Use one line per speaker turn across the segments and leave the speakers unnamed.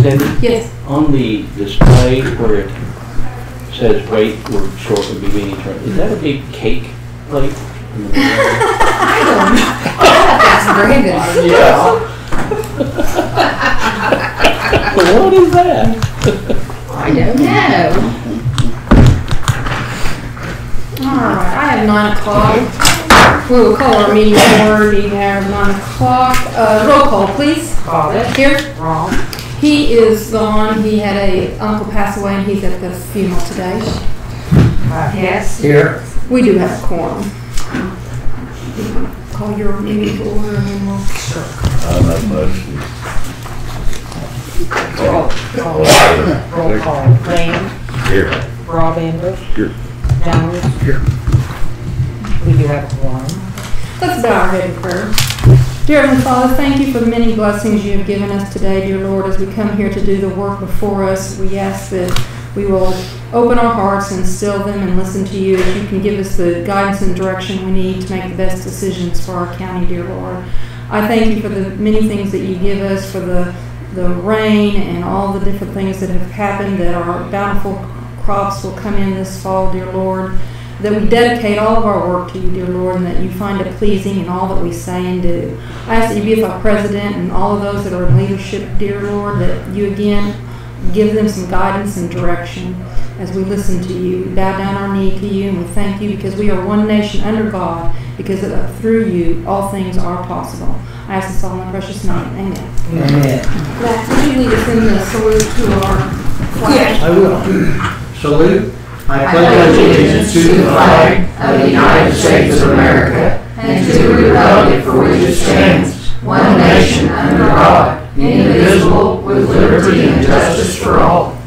Cindy,
Yes.
on the display where it says wait, we're short of beginning turn, is that a big cake plate?
I don't know. That's Brandon.
Yeah. What is that?
I don't know. Alright, I have 9 o'clock. We will call our meeting order. We have 9 o'clock. Roll call, please.
Bobbit.
Here.
Wrong.
He is gone. He had a uncle pass away and he's at the funeral today.
Hess.
Here.
We do have a quorum. Call your meeting to order and then we'll...
I'm not motion.
Roll call. Lane.
Here.
Broadbender.
Here.
Jones.
Here.
We do have a quorum.
Let's bow our head in prayer. Dear Heavenly Father, thank you for the many blessings you have given us today, dear Lord. As we come here to do the work before us, we ask that we will open our hearts and still them and listen to you, as you can give us the guidance and direction we need to make the best decisions for our county, dear Lord. I thank you for the many things that you give us, for the rain and all the different things that have happened, that our bountiful crops will come in this fall, dear Lord. That we dedicate all of our work to you, dear Lord, and that you find it pleasing in all that we say and do. I ask that you be with our president and all of those that are in leadership, dear Lord, that you again give them some guidance and direction as we listen to you. We bow down our knee to you and we thank you because we are one nation under God, because through you all things are possible. I ask this all in the precious name. Amen.
Amen.
Matt, would you lead us in the salute to our flag?
I will. Salute.
I pledge allegiance to the flag of the United States of America and to the republic for which it stands, one nation under God, indivisible, with liberty and justice for all.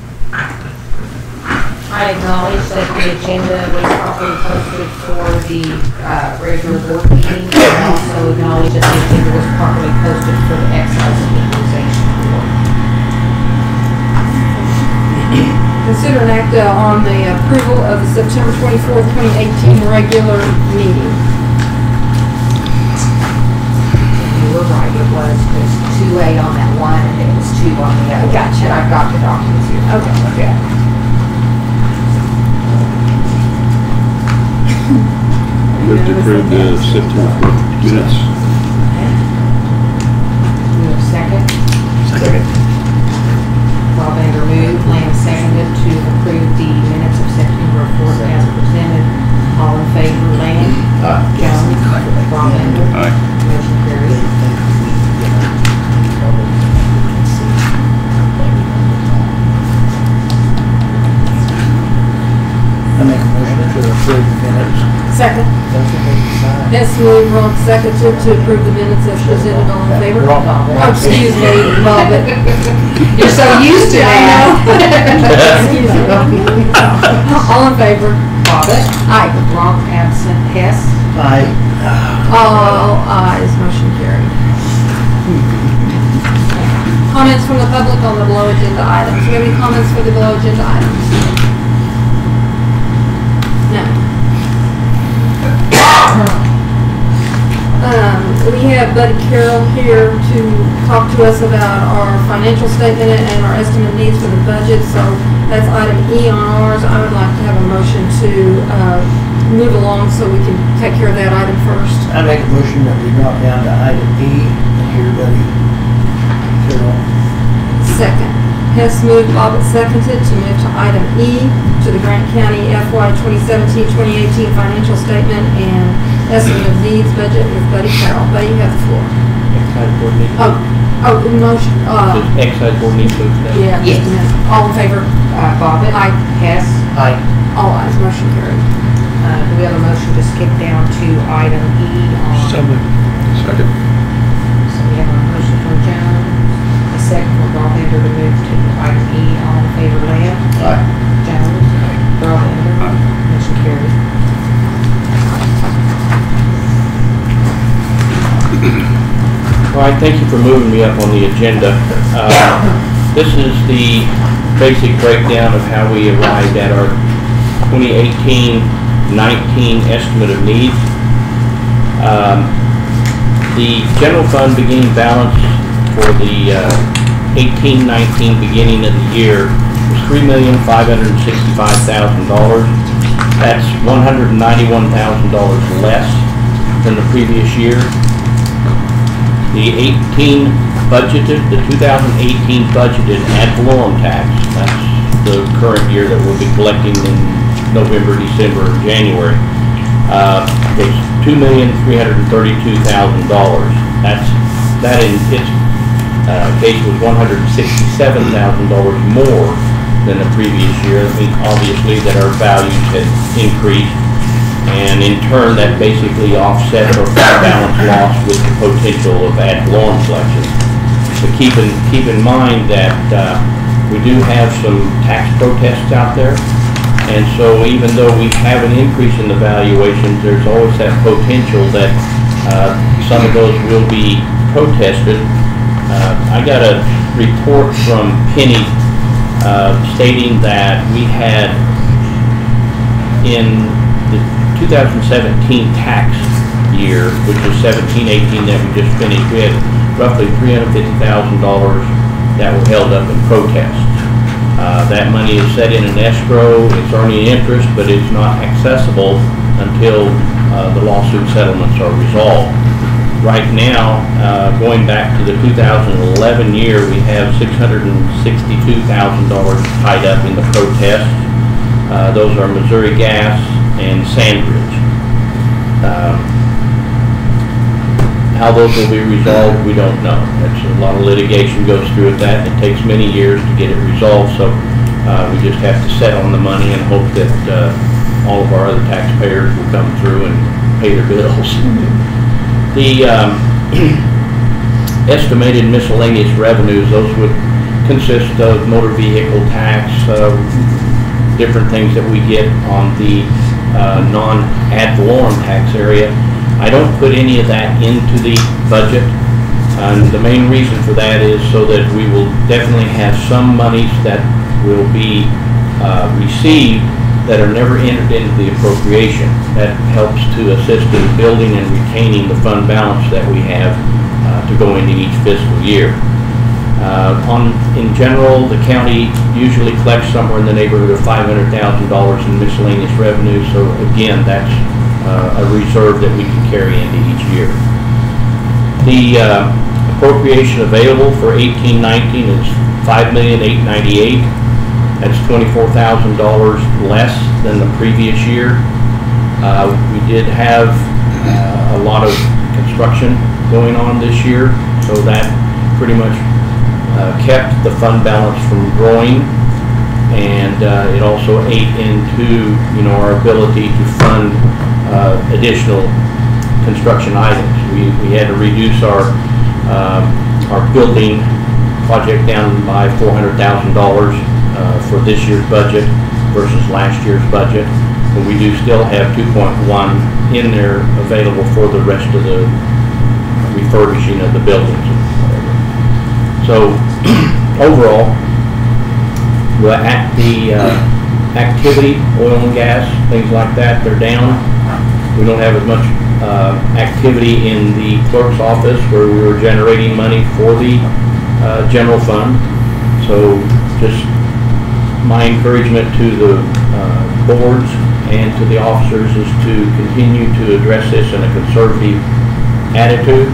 I acknowledge that the agenda was properly posted for the regular board meeting. I also acknowledge that the agenda was properly posted for the excise equalization board.
Consider an act on the approval of the September 24th, 2018 regular meeting.
You were right, it was 2A on that one and it was 2 on the other.
Gotcha.
And I've got the documents here.
Okay.
Okay.
Move to approve the September 4th minutes.
Do you have a second?
Second.
Bobbender moved, Lamb seconded to approve the minutes of September 4th as presented. All in favor, Lamb? Jones? Bobbender?
Aye.
Motion carries.
I make a motion to approve the minutes.
Second. Hess moved, Ronk seconded to approve the minutes as presented. All in favor? Oh, excuse me, Bobbit.
You're so used to that.
Excuse me. All in favor?
Bobbit?
Aye.
Ronk absent. Hess?
Aye.
All ayes, motion carried. Comments from the public on the below agenda items. Do we have any comments for the below agenda items? No. We have Buddy Carroll here to talk to us about our financial statement and our estimate needs for the budget. So that's item E on ours. I would like to have a motion to move along so we can take care of that item first.
I make a motion that we drop down to item E and hear Buddy Carroll.
Second. Hess moved, Bobbitt seconded to move to item E, to the Grant County FY 2017-2018 financial statement and estimate of needs budget with Buddy Carroll. Buddy, you have the floor.
Excise board needs.
The motion.
Does excise board need to vote?
Yeah,
Yes.
just a minute. All in favor?
Bobbit?
Aye.
Hess?
Aye.
All ayes, motion carried.
Do we have a motion to skip down to item E on?
Second.
So we have a motion from Jones, a second from Bobbender to move to item E. All in favor, Lamb?
Aye.
Jones? Bobbender? Motion carried.
All right, thank you for moving me up on the agenda. This is the basic breakdown of how we arrived at our 2018-19 estimate of needs. The general fund beginning balance for the 18-19 beginning of the year was $3,565,000. That's $191,000 less than the previous year. The 2018 budgeted ad valorem tax, that's the current year that we'll be collecting in November, December, and January, was $2,332,000. That in its case was $167,000 more than the previous year. I mean, obviously that our values had increased, and in turn that basically offset our fund balance loss with the potential of ad valorem collection. But keep in mind that we do have some tax protests out there, and so even though we have an increase in the valuations, there's always that potential that some of those will be protested. I got a report from Penny stating that we had in the 2017 tax year, which was 17-18 that we just finished, we had roughly $350,000 that were held up in protest. That money is set in an escrow, it's earning interest, but it's not accessible until the lawsuit settlements are resolved. Right now, going back to the 2011 year, we have $662,000 tied up in the protests. Those are Missouri Gas and Sandridge. How those will be resolved, we don't know. That's a lot of litigation goes through with that. It takes many years to get it resolved, so we just have to set on the money and hope that all of our other taxpayers will come through and pay their bills. The estimated miscellaneous revenues, those would consist of motor vehicle tax, different things that we get on the non-ad valorem tax area. I don't put any of that into the budget, and the main reason for that is so that we will definitely have some monies that will be received that are never entered into the appropriation. That helps to assist in building and retaining the fund balance that we have to go into each fiscal year. In general, the county usually collects somewhere in the neighborhood of $500,000 in miscellaneous revenue, so again, that's a reserve that we can carry into each year. The appropriation available for 18-19 is $5,898,000. That's $24,000 less than the previous year. We did have a lot of construction going on this year, so that pretty much kept the fund balance from growing, and it also ate into our ability to fund additional construction items. We had to reduce our building project down by $400,000 for this year's budget versus last year's budget, but we do still have 2.1 in there available for the rest of the refurbishing of the buildings and whatever. So overall, the activity, oil and gas, things like that, they're down. We don't have as much activity in the clerk's office where we were generating money for the general fund. So just my encouragement to the boards and to the officers is to continue to address this in a conservative attitude,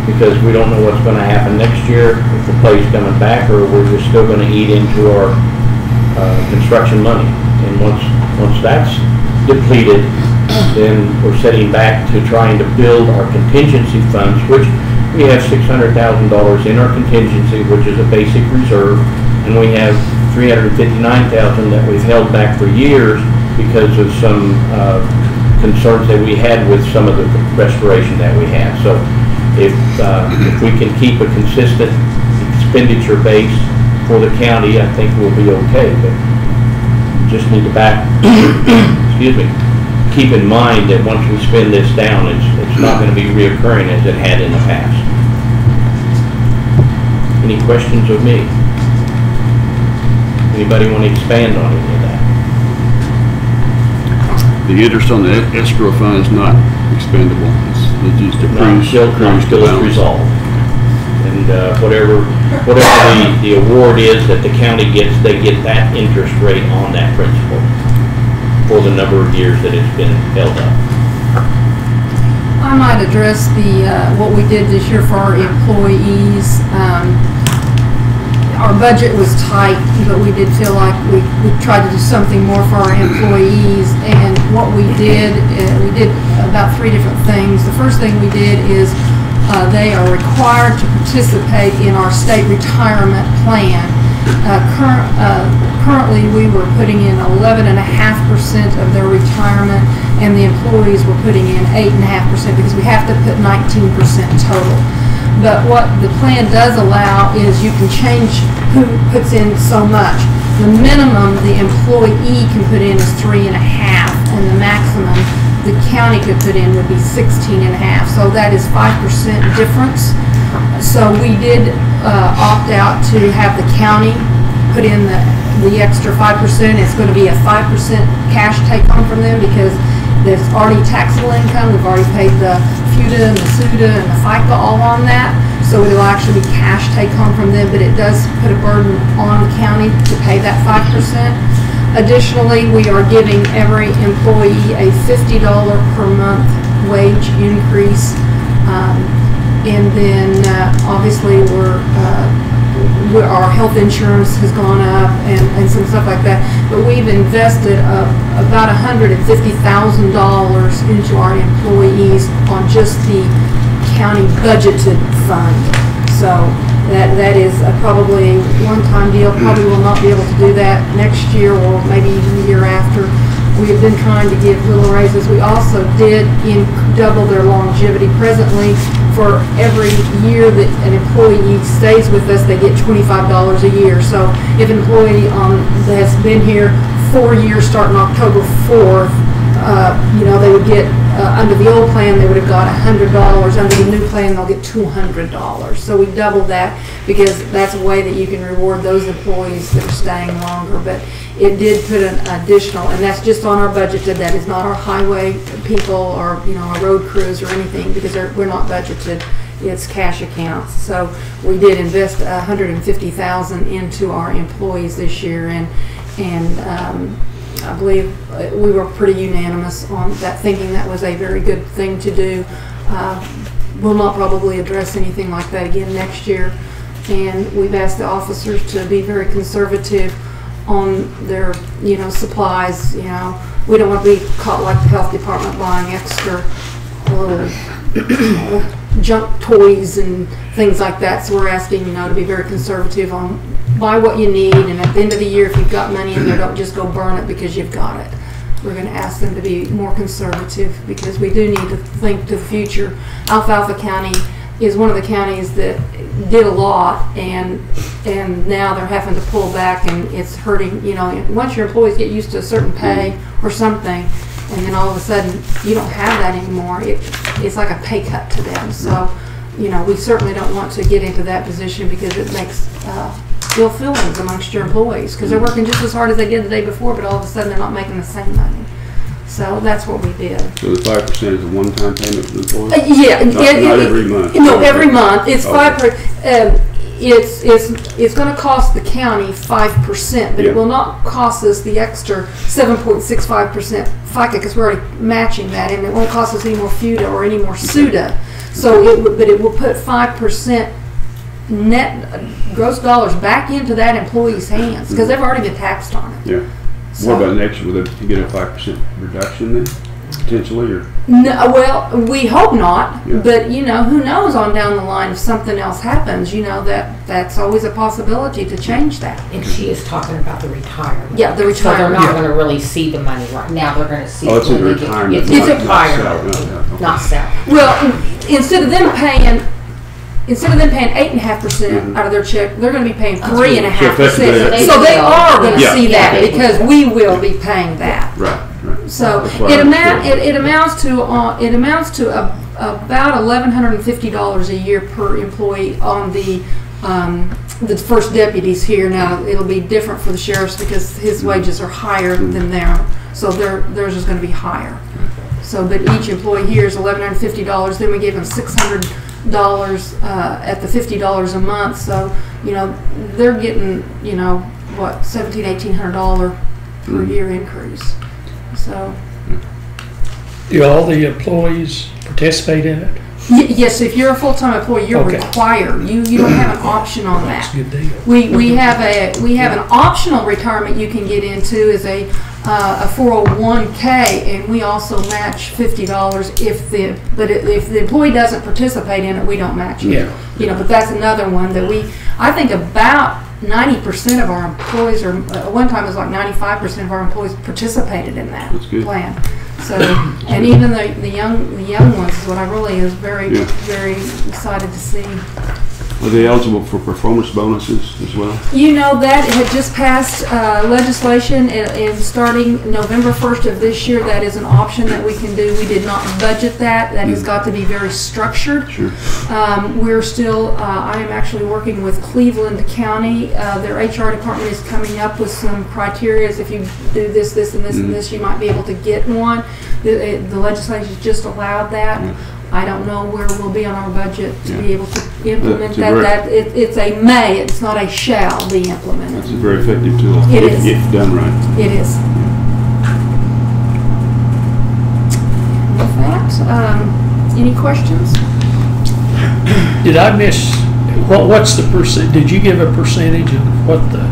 because we don't know what's going to happen next year, if the play's coming back, or we're just still going to eat into our construction money. And once that's depleted, then we're setting back to trying to build our contingency funds, which we have $600,000 in our contingency, which is a basic reserve, and we have $359,000 that we've held back for years because of some concerns that we had with some of the restoration that we had. So if we can keep a consistent expenditure base for the county, I think we'll be okay. But just need to excuse me, keep in mind that once we spend this down, it's not going to be reoccurring as it had in the past. Any questions of me? Anybody want to expand on any of that?
The interest on the escrow fund is not expendable. It's just
Until it's
balance.
resolved. And and whatever the award is that the county gets, they get that interest rate on that principal for the number of years that it's been held up.
I might address what we did this year for our employees. Our budget was tight, but we did feel like we tried to do something more for our employees. And what we did about 3 different things. The first thing we did is they are required to participate in our state retirement plan. Currently, we were putting in 11.5% of their retirement, and the employees were putting in 8.5% because we have to put 19% total. But what the plan does allow is you can change who puts in so much. The minimum the employee can put in is 3.5, and the maximum the county could put in would be 16.5. So that is 5% difference. So we did opt out to have the county put in the extra 5%. It's going to be a 5% cash take home from them because there's already taxable income. We've already paid the FUTA and the SUTA and the FICA all on that. So it'll actually be cash take home from them, but it does put a burden on the county to pay that 5%. Additionally, we are giving every employee a $50 per month wage increase. And then obviously our health insurance has gone up and some stuff like that. But we've invested about $150,000 into our employees on just the county budgeted fund. So that is probably a one-time deal. Probably will not be able to do that next year or maybe even the year after. We have been trying to give little raises. We also did double their longevity. Presently, for every year that an employee stays with us, they get $25 a year. So if an employee has been here 4 years starting October 4th, they would get, under the old plan, they would have got $100. Under the new plan, they'll get $200. So we doubled that because that's a way that you can reward those employees that are staying longer. But it did put an additional, and that's just on our budget. That is not our highway people or our road crews or anything because we're not budgeted. It's cash accounts. So we did invest $150,000 into our employees this year, and I believe we were pretty unanimous on that, thinking that was a very good thing to do. We'll not probably address anything like that again next year, and we've asked the officers to be very conservative on their supplies. We don't want to be caught like the health department buying extra junk toys and things like that. So we're asking to be very conservative on buy what you need, and at the end of the year, if you've got money in there, don't just go burn it because you've got it. We're going to ask them to be more conservative because we do need to think to the future. Alfalfa County is one of the counties that did a lot, and now they're having to pull back, and it's hurting. Once your employees get used to a certain pay or something, and then all of a sudden you don't have that anymore, it's like a pay cut to them. So, we certainly don't want to get into that position because it makes ill feelings amongst your employees because they're working just as hard as they did the day before, but all of a sudden they're not making the same money. So that's what we did.
So the 5% is a one-time payment for the employees?
Not
every month.
No, every month. It's 5%. It's going to cost the county 5%, but it will not cost us the extra 7.65% FICA because we're already matching that, and it won't cost us any more FUTA or any more SUTA. So it will put 5% net gross dollars back into that employee's hands because they've already been taxed on it.
Yeah. So, what about next year? Will they get a 5% reduction then, potentially, or?
No, well, we hope not. Yeah. But who knows on down the line if something else happens? That's always a possibility to change that.
And she is talking about the retirement.
Yeah, the retirement.
So they're not going to really see the money right now. They're going to see.
Oh, it's in retirement.
It's retirement, not salary.
Well, instead of them paying 8.5% out of their check, they're going to be paying 3.5%. So they are going to see that because we will be paying that.
Right.
So it amounts to about $1,150 a year per employee on the first deputies here. Now it'll be different for the sheriffs because his wages are higher than theirs, so theirs is going to be higher. So, but each employee here is $1,150. Then we gave them $600 at the $50 a month. So, you know, they're getting, you know, what, $1,800 per year increase. So.
Do all the employees participate in it?
Yes, if you're a full-time employee, you're
Okay.
required. You don't have an option on
That's
that.
a good deal.
We have an optional retirement you can get into is a 401k, and we also match $50 if the employee doesn't participate in it, we don't match it.
Yeah.
You know, but that's another one that I think about 90% of our employees, or at one time it was like 95% of our employees participated in that
That's good.
plan. So, and even the young ones is what I really is very excited to see.
Are they eligible for performance bonuses as well?
You know, that had just passed legislation, and starting November 1st of this year, that is an option that we can do. We did not budget that. That has got to be very structured.
Sure.
We're still, I am actually working with Cleveland County. Their HR department is coming up with some criteria. If you do this, this, and this, and this, you might be able to get one. The legislation just allowed that. I don't know where we'll be on our budget to be able to implement that. It's a may, it's not a shall be implemented.
That's a very effective tool.
It is.
If done right.
It is. With that, any questions?
Did I miss, what's the percent, did you give a percentage of what the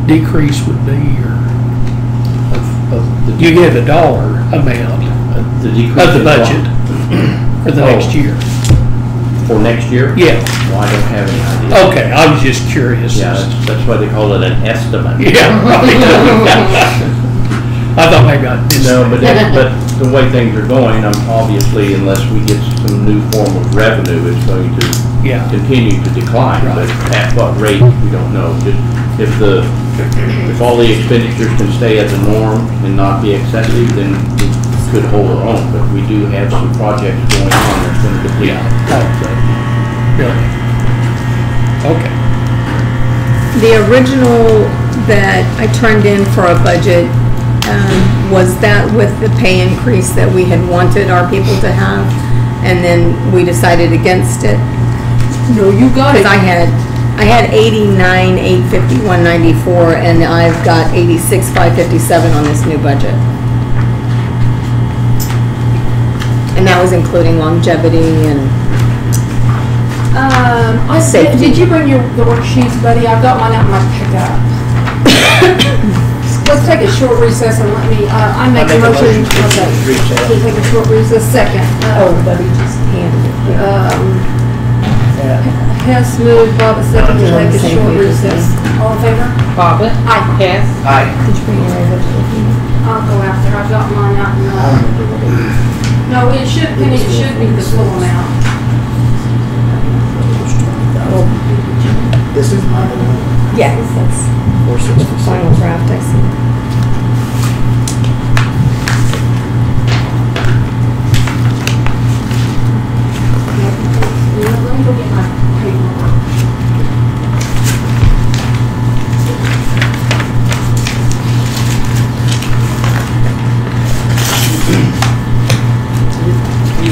decrease would be, or you give a dollar amount
The decrease
of the
in
budget for the next year?
For next year?
Yeah.
Well, I don't have any idea.
Okay, I was just curious.
Yeah, that's why they call it an estimate.
Yeah. I thought maybe I missed
No,
that.
but the way things are going, obviously, unless we get some new form of revenue, it's going to continue to decline.
Right.
But at what rate, we don't know. Just if all the expenditures can stay at the norm and not be excessive, then we could hold our own. But we do have some projects going on that's going to deplete.
Really? Okay.
The original that I turned in for a budget, was that with the pay increase that we had wanted our people to have, and then we decided against it?
No, you got it.
Because I had 89, 850, 194, and I've got 86, 557 on this new budget. And that was including longevity and safety.
Did you bring the worksheets, buddy? I've got mine out in my pickup. Let's take a short recess and let me, I make a motion to take a short recess. Second.
Buddy just handed it.
Hess moved, Bobbit second to take a short recess. All in favor?
Bobbit.
Aye.
Hess.
Did you bring your budget with you?
I'll go out there. I've got mine out in no, it should be the full amount.
This is my one.
Yes, that's
466.
final draft, I see.
Let me go get my paperwork.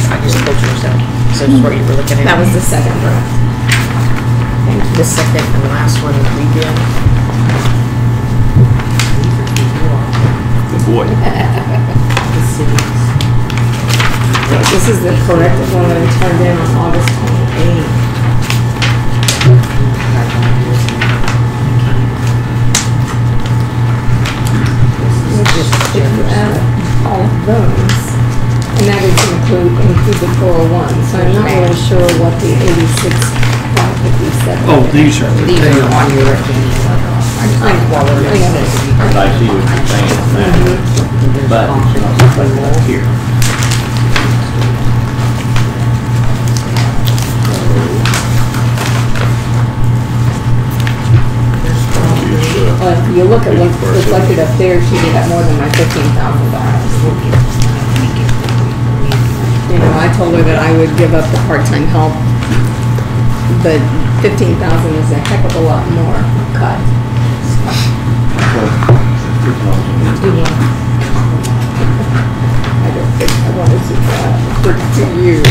I just told you yourself. So just what you were looking at.
That was the second draft.
The second and last one that we did.
Good boy.
This is the corrected one that I turned in on August 28th. If you add all of those, and that would include the 401, so I'm not really sure what the 86, 557.
Oh, these are the
These are
tail.
on your agenda.
But I see what you're saying on that. But it's not reflected here.
If you look at what's reflected up there, she did have more than my $15,000. You know, I told her that I would give up the part-time help, but 15,000 is a heck of a lot more cut. I don't think I want to see that for 2 years.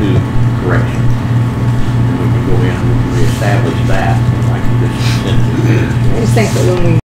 to correction. We can go in and reestablish that, like this consent decree.
I just think that when we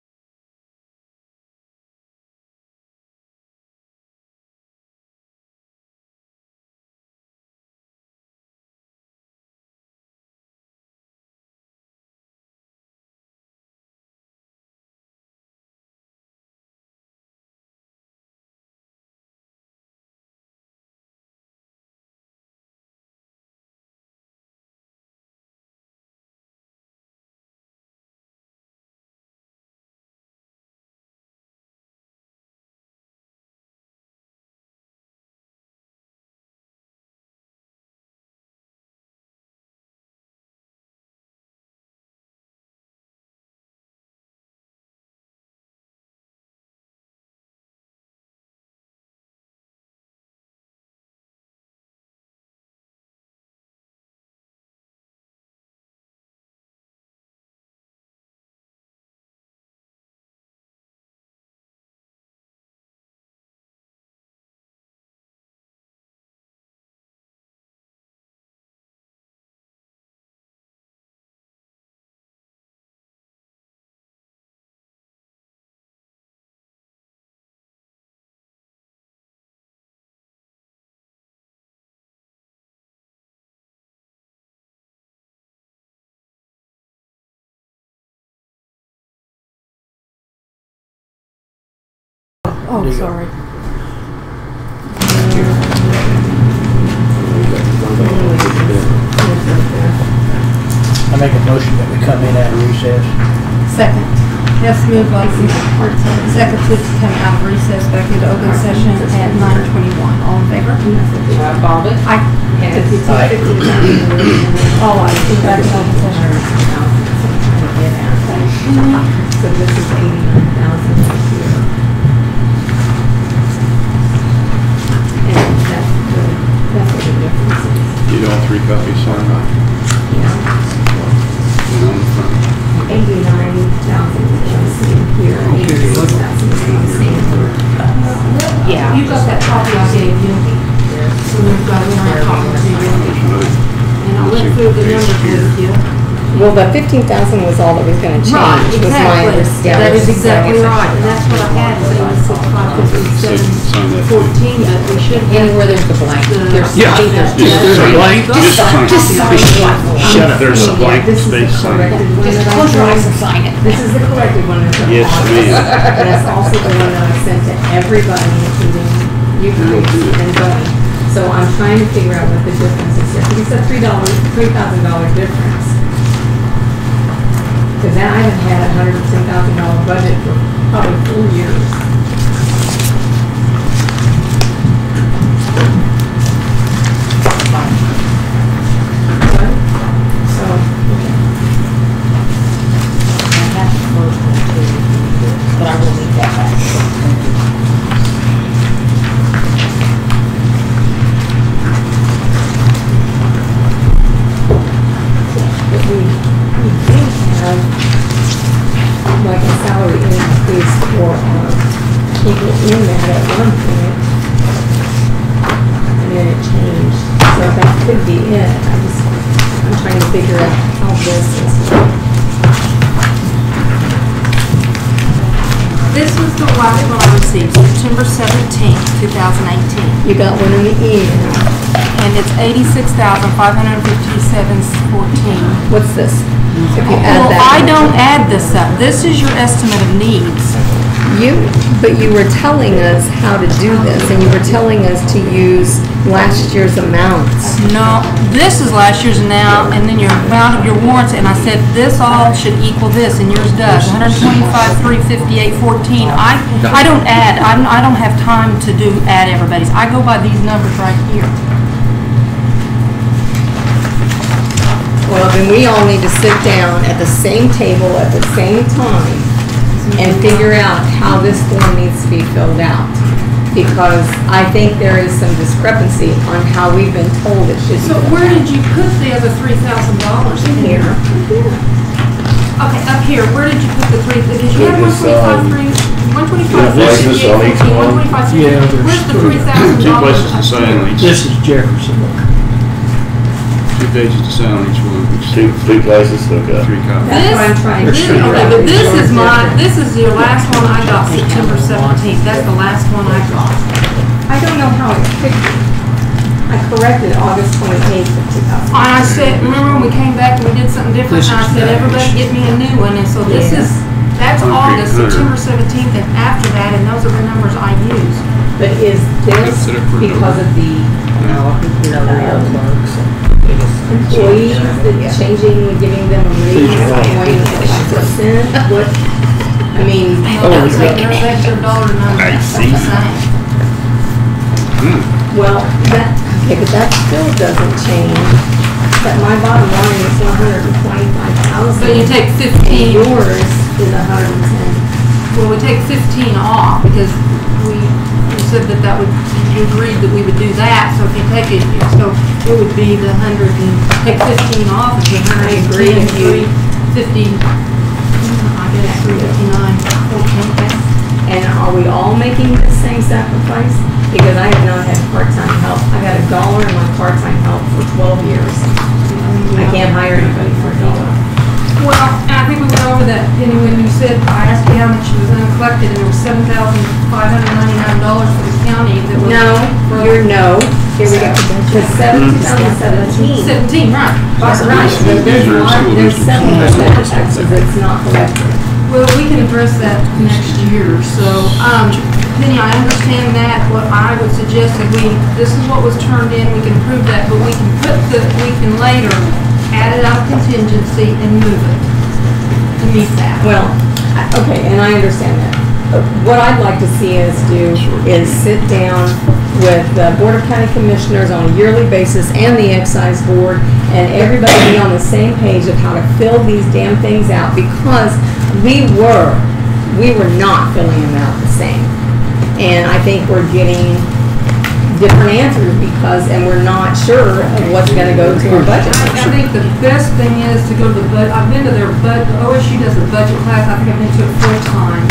Oh, sorry.
I make a motion that we come in at recess.
Second. Hess moved, Lexi, second to come out of recess back into open session at 9:21. All in favor?
Bobbit.
Aye.
Hess.
All ayes, go back to open session.
So this is 89,000 this year. And that's what the difference is.
Get all 3 copies signed off. And on the front.
89,000 is here, 86,000 is the same. Yeah.
You got that copy I gave you. So we've got another copy to you. And I went through the numbers with you.
Well, the 15,000 was all that was gonna change,
Right,
was my
exactly.
understanding.
That is exactly
So,
right, and that's what I had, so it's 557, 14, but we should have.
Anywhere there's a blank, there's
Yeah,
there's
there's a blank.
Just sign it.
Shut up, there's a blank
This is the
space.
corrected one
Just
that I
close your eyes
sent.
and sign it.
This is the corrected one that's.
Yes, ma'am.
And that's also the one that I sent to everybody, including you guys and Bonnie. So I'm trying to figure out what the difference is here. It's a $3,000 difference. Because now I haven't had $110,000 budget for probably 4 years. So, I have the first one too, but I will leave that back. But we did have like a salary increase for our people in that at one point. And then it changed, so that could be it. I'm trying to figure out how this is.
This was the last one I received, September 17th, 2018.
You got one in the email.
And it's 86,557.14.
What's this? If you add
Well,
that.
I don't add this up. This is your estimate of needs.
But you were telling us how to do this, and you were telling us to use last year's amounts.
No, this is last year's now, and then your amount of your warrants, and I said this all should equal this, and yours does, 125,358.14. I don't add, I don't have time to add everybody's. I go by these numbers right here.
Well, then we all need to sit down at the same table at the same time and figure out how this form needs to be filled out. Because I think there is some discrepancy on how we've been told it should be.
So where did you put the other $3,000 in here? Okay, up here, where did you put the three, because you had 125,
This is on each one.
Yeah, there's
where's the
three.
$3,000?
Two places to sign these.
This is Jefferson.
2 pages to sign on each one.
Two places, okay.
3 copies.
That's what I'm trying to
This,
figure
okay,
out.
but this is your last one I got, September 17th. That's the last one I got.
I don't know how it picked it. I corrected August 28th of 2000.
I said, remember when we came back and we did something different, and I said, everybody get me a new one, and so this is, that's August, September 17th, and after that, and those are the numbers I used.
But is this
Set up for
Because of the,
employees that changing, giving them a raise, going to 5%? What, I mean,
That's their dollar number, that's the same.
well, that, okay, but that still doesn't change. But my bottom line is 125,000.
So you take
And
15,
yours is 110.
well, we take 15 off, because we said that would, you agreed that we would do that, so if you take it, so it would be the 100 and take 15 off, it's 100
agree with you.
50, I guess 359, okay.
And are we all making the same sacrifice? Because I have not had part-time help. I've had $1 in my part-time help for 12 years. I can't hire anybody for $1.
Well, and I think we went over that, Penny, when you said, I asked you how much was uncollected, and there was $7,599 for the county that was.
No, you're no. Here we go. The 2017.
17, right.
Right, but there's several taxes that's not collected.
Well, we can address that next year, so, Penny, I understand that. What I would suggest is this is what was turned in, we can approve that, but we can later add it out of contingency and move it to meet that.
Well, okay, and I understand that. What I'd like to see us do is sit down with the Board of County Commissioners on a yearly basis and the Excise Board, and everybody be on the same page of how to fill these damn things out, because we were not filling them out the same. And I think we're getting different answers and we're not sure of what's gonna go to our budget.
I think the best thing is to go to the I've been to their OSU does a budget class, I think I've been to it 4 times.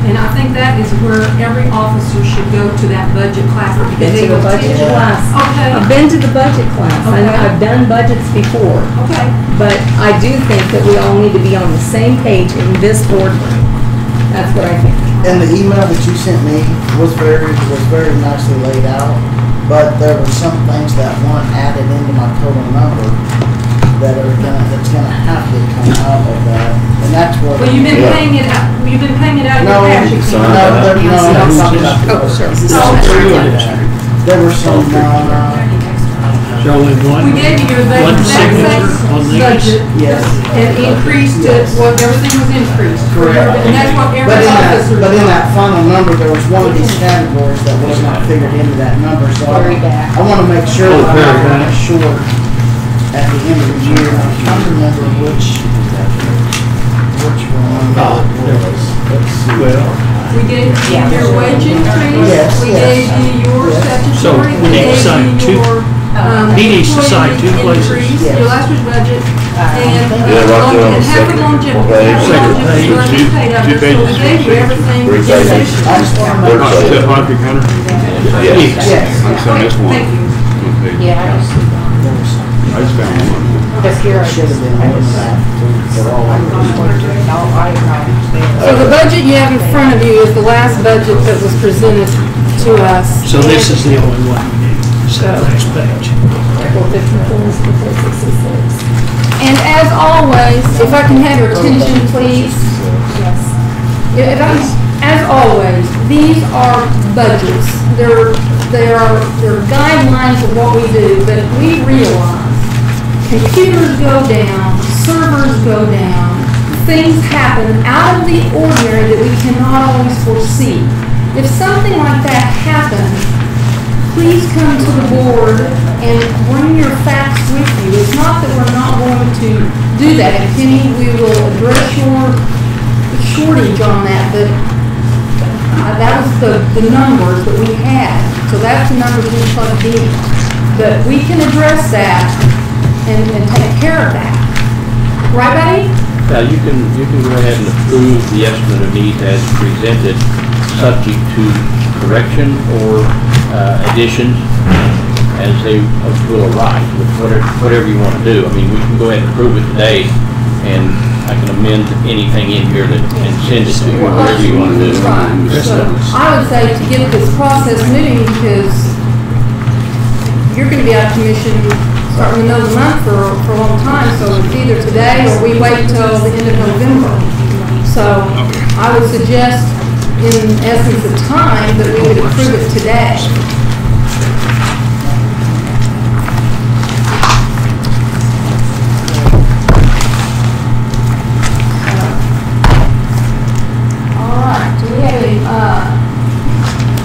And I think that is where every officer should go to that budget class.
Been to the budget class.
Okay.
I've been to the budget class.
Okay.
I've done budgets before.
Okay.
But I do think that we all need to be on the same page in this boardroom. That's what I think.
And the email that you sent me was very nicely laid out, but there were some things that weren't added into my total number that's gonna have to come out of that, and that's what.
Well, you've been paying it out of your cash account.
I'm talking about.
Oh, sure.
There were some,
So in one,
We gave you your
one
budget,
signature on these.
budget,
yes.
and increased it, everything was increased.
Correct.
And that's what every
But
officer.
in that final number, there was one of these categories that was not figured into that number, so
Very bad.
I wanna make sure
Oh,
that
very
I'm
bad.
not short at the end of the year. I'm trying to remember which one that was. Let's see.
Well,
We gave you your wage increase,
Yes,
we
yes.
gave you your statutory,
So,
we
we need to
gave
sign
you
two-
your,
he needs to sign two
employee
places.
increase,
Yes.
your last year's budget, and,
Yeah, right there on
and
the
half of
second
longevity,
page.
half of longevity, so
Second
you paid out
two
there, so we
pages,
gave you everything.
Three
in
pages.
addition.
I just wanna make
Third
sure.
page.
Is that Hunter Counter?
Yes.
Yes.
I found this one.
Thank you.
Okay.
yeah, I just,
I just found one.
because here I
Should have
just,
been
I
on
just,
that. They're all
I'm not wondering, I
So the budget you have in front of you is the last budget that was presented to us.
so this is the only one we need, so next page.
454, 466.
And as always, if I can have your attention, please. As always, these are budgets. They're guidelines of what we do, but we realize computers go down, servers go down, things happen out of the ordinary that we cannot always foresee. If something like that happens, please come to the board and bring your facts with you. It's not that we're not going to do that. And Penny, we will address your shortage on that, but that was the numbers that we had. So that's the numbers we plugged in. But we can address that and take care of that. Right, Betty?
Now, you can go ahead and approve the estimate of needs as presented, subject to correction or additions. as they will arise, with whatever you want to do. I mean, we can go ahead and approve it today, and I can amend anything in here that, and send it to you, whatever you want to do.
Right. So I would say to get this process moving, because you're gonna be out of commission starting in the middle of the month for a long time, so it's either today or we wait until the end of November. So I would suggest, in essence of time, that we would approve it today. All right, do we have any,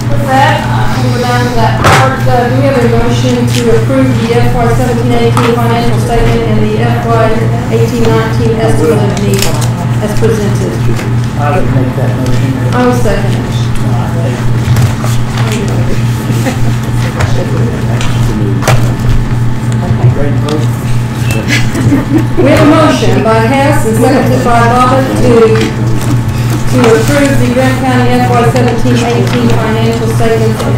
with that, we're down to that part. Do we have a motion to approve the FY 17-18 financial statement and the FY 18-19 estimate of need as presented?
I would make that motion.
I will second it. We have a motion by Hess and seconded by Bobbit to approve the Grant County FY 17-18 financial statements and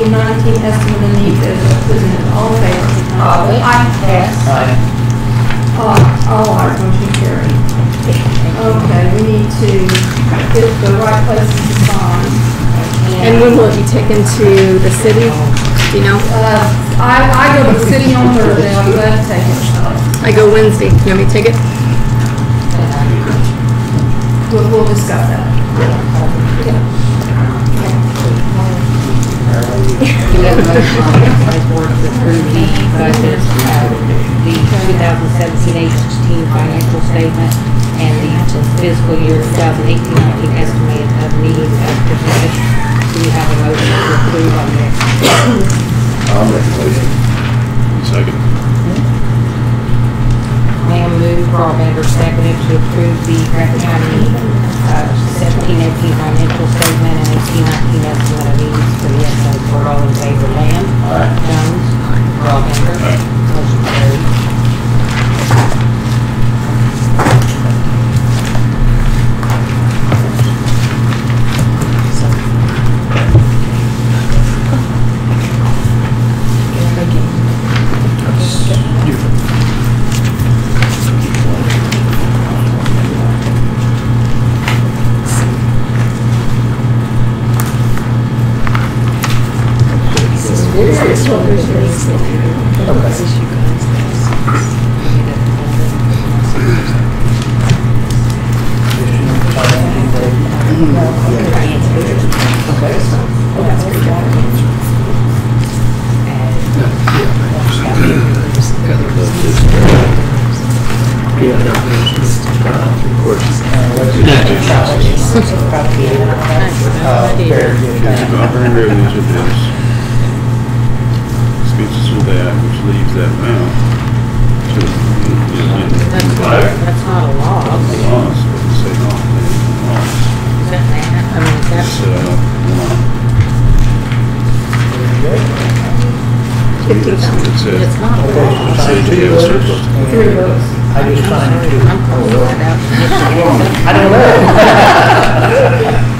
18-19 estimate of needs as presented. All in favor? Aye. Hess.
Aye.
All ayes, motion carried. Okay, we need to get the right places to sign.
And when will it be taken to the city? Do you know?
I go to the city on Thursday, I'll be glad to take it.
I go Wednesday. You want me to take it?
We'll discuss that.
Do we have a motion on the select board to approve the budget, the 2017-18 financial statement and the fiscal year 2018-19 estimate of needs as presented? Do we have a motion to approve on this?
I'll make a motion. Second.
Lamb moved, Broadbender seconded to approve the Grant County 17-18 financial statement and 18-19 estimate of needs for the SO Board. All in favor, Lamb?
Aye.
Jones? Broadbender? Motion carried.
Operating revenues are this. Expenses are that, which leaves that amount.
That's not a loss.
Loss, but you say not, loss.
Is that that? I mean, that's.
It says,
It's not a loss.
it says you have a surplus.
Three votes.
I just signed two.
I'm calling that out.
I don't know.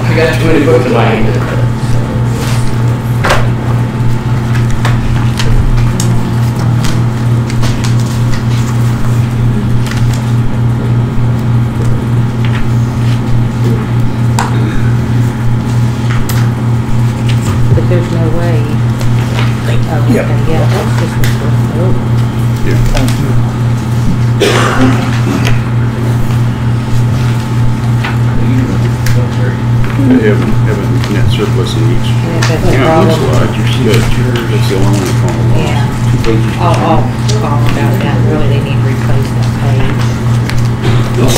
I got too many books in my hand.
But there's no way. Oh, okay, yeah, that's just what's over.
They have a net surplus in each.
And if that's a
Yeah, it looks
problem,
like that's the only one they call a loss.
yeah, I'll call about that, really, they need to replace that page.
No,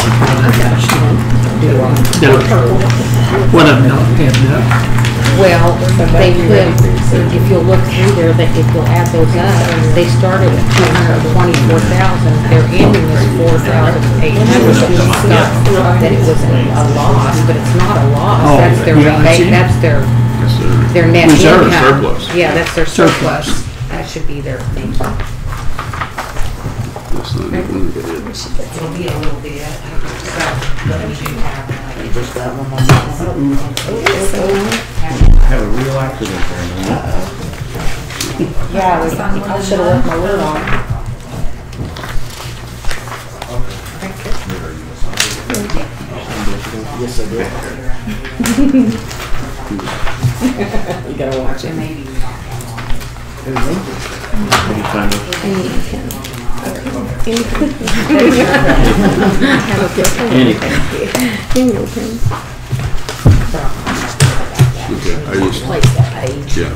one of them not had that.
Well, they could, if you'll look through there, if you'll add those up, they started at 224,000, their ending is 4,800. It's not that it was a loss, but it's not a loss,
Oh,
that's their
yeah, I see.
rebate, that's their
That's
their net
Reserve.
income.
Surplus.
Yeah, that's their
Surplus.
surplus. That should be their thing.
That's not even good.
It'll be a little bit, but we do have like.
Just that one on that one.
Have a real accident there.
Yeah, I should have left my lid on.
Yes, I did.
You gotta watch it.
Okay, I just,
Place that page.
yeah.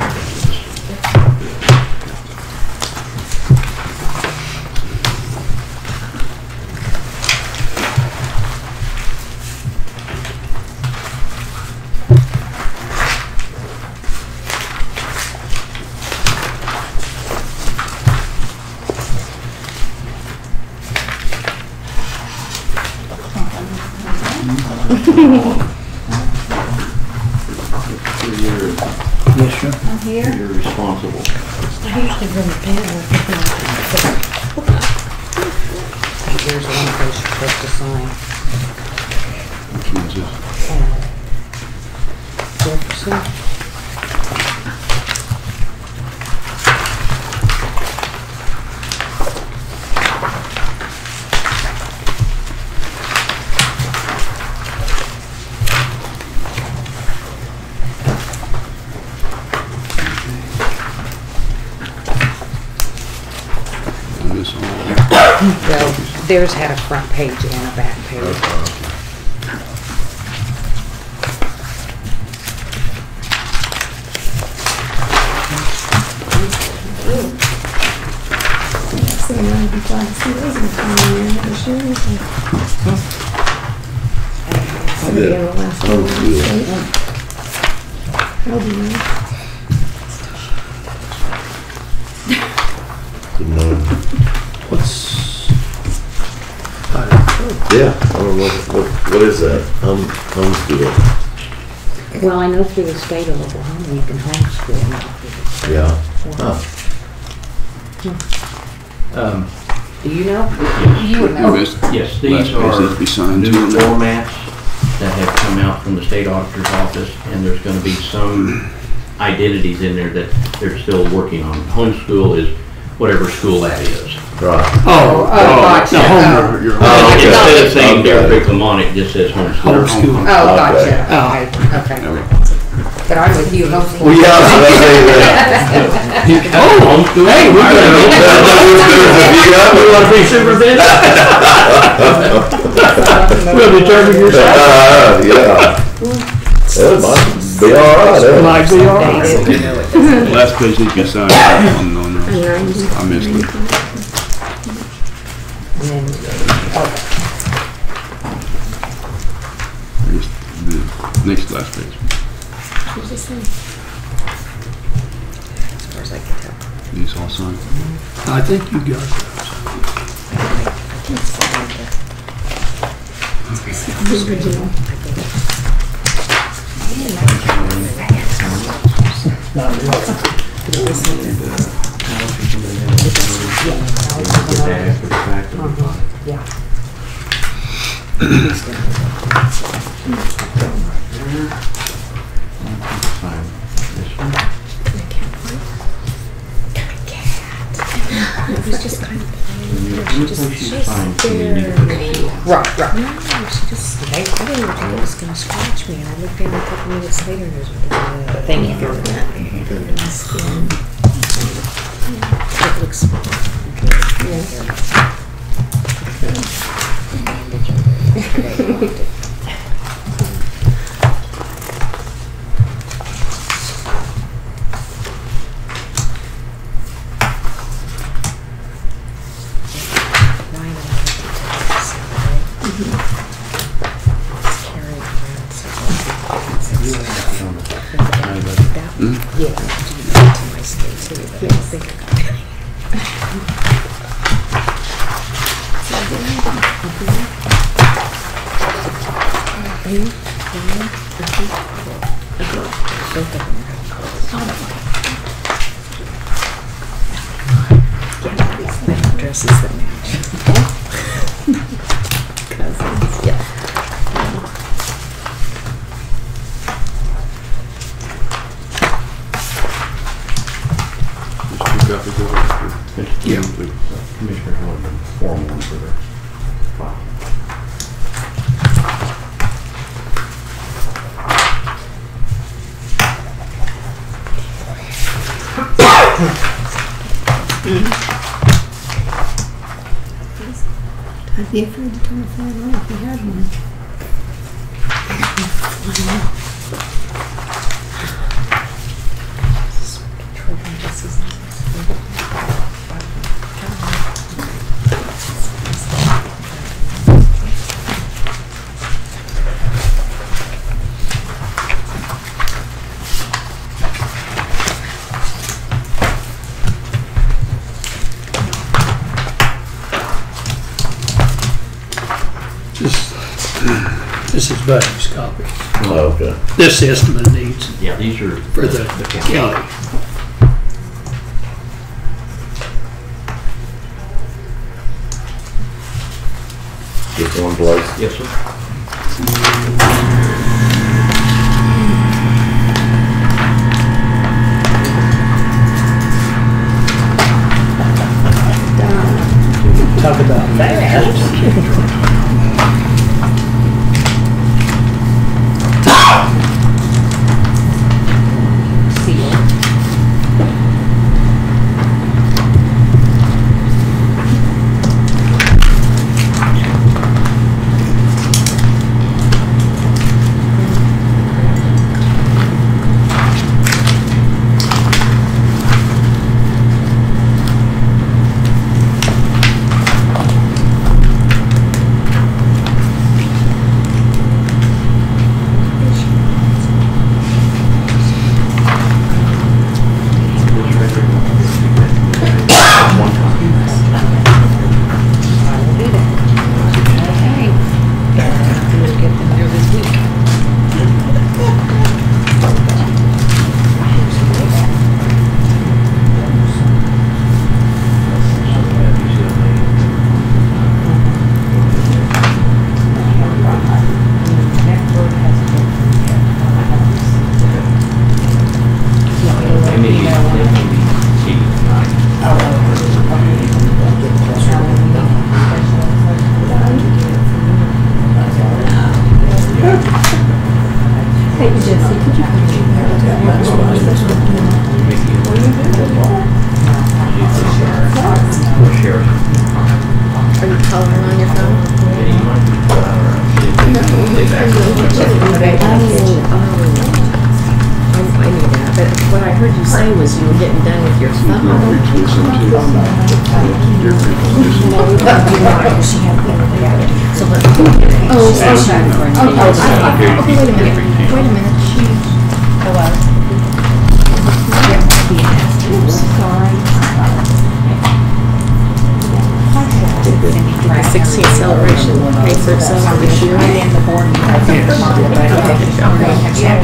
Yes, sir.
I'm here.
You're responsible.
I usually bring a pen or here's one place you're supposed to sign.
Which one's this?
Jefferson.
And this one.
Well, theirs had a front page and a back page.
So I'd be glad to see those in the never sure. Somebody ever last one. That'll be nice.
What's,
Yeah, I don't know, what is that? Homeschool,
Well, I know through the state of Oklahoma, you can homeschool now.
yeah. Huh.
Do you know?
Yes.
would know.
Yes,
Last
these
page needs to be
are
signed
new
too.
formats that have come out from the state auditor's office, and there's gonna be some identities in there that they're still working on. Homeschool is whatever school that is.
Right.
gotcha.
the homework.
Instead of saying Bear
Okay.
Creek Lamont, it just says homeschool.
Homeschool.
Oh, gotcha.
Oh.
Okay. But I'm with you, homeschool.
Well, yeah, so that's
Homeschool, hey, we're
it.
we wanna be superintendent? We'll determine yourself.
Yeah. It might be all right. eh?
Might be all right.
Last page needs to be signed. I missed it.
And then,
I guess the next last page.
as far as I can tell.
These all signed.
I think you got those.
Yeah.
It was just kind of plain.
Right, right.
No, she just, I didn't know if it was going to scratch me, and I looked down a couple minutes later, and there's a
Thank you for that.
in my skin. It looks dresses that match. Cousins, yeah.
There's one of them form ones for the file.
I'd be afraid to turn the fan on if you had one.
This is Buddy's copy.
Oh, okay.
This estimate needs
Yeah, these are
for the county.
Just one place.
Yes, sir.
Talk about fast.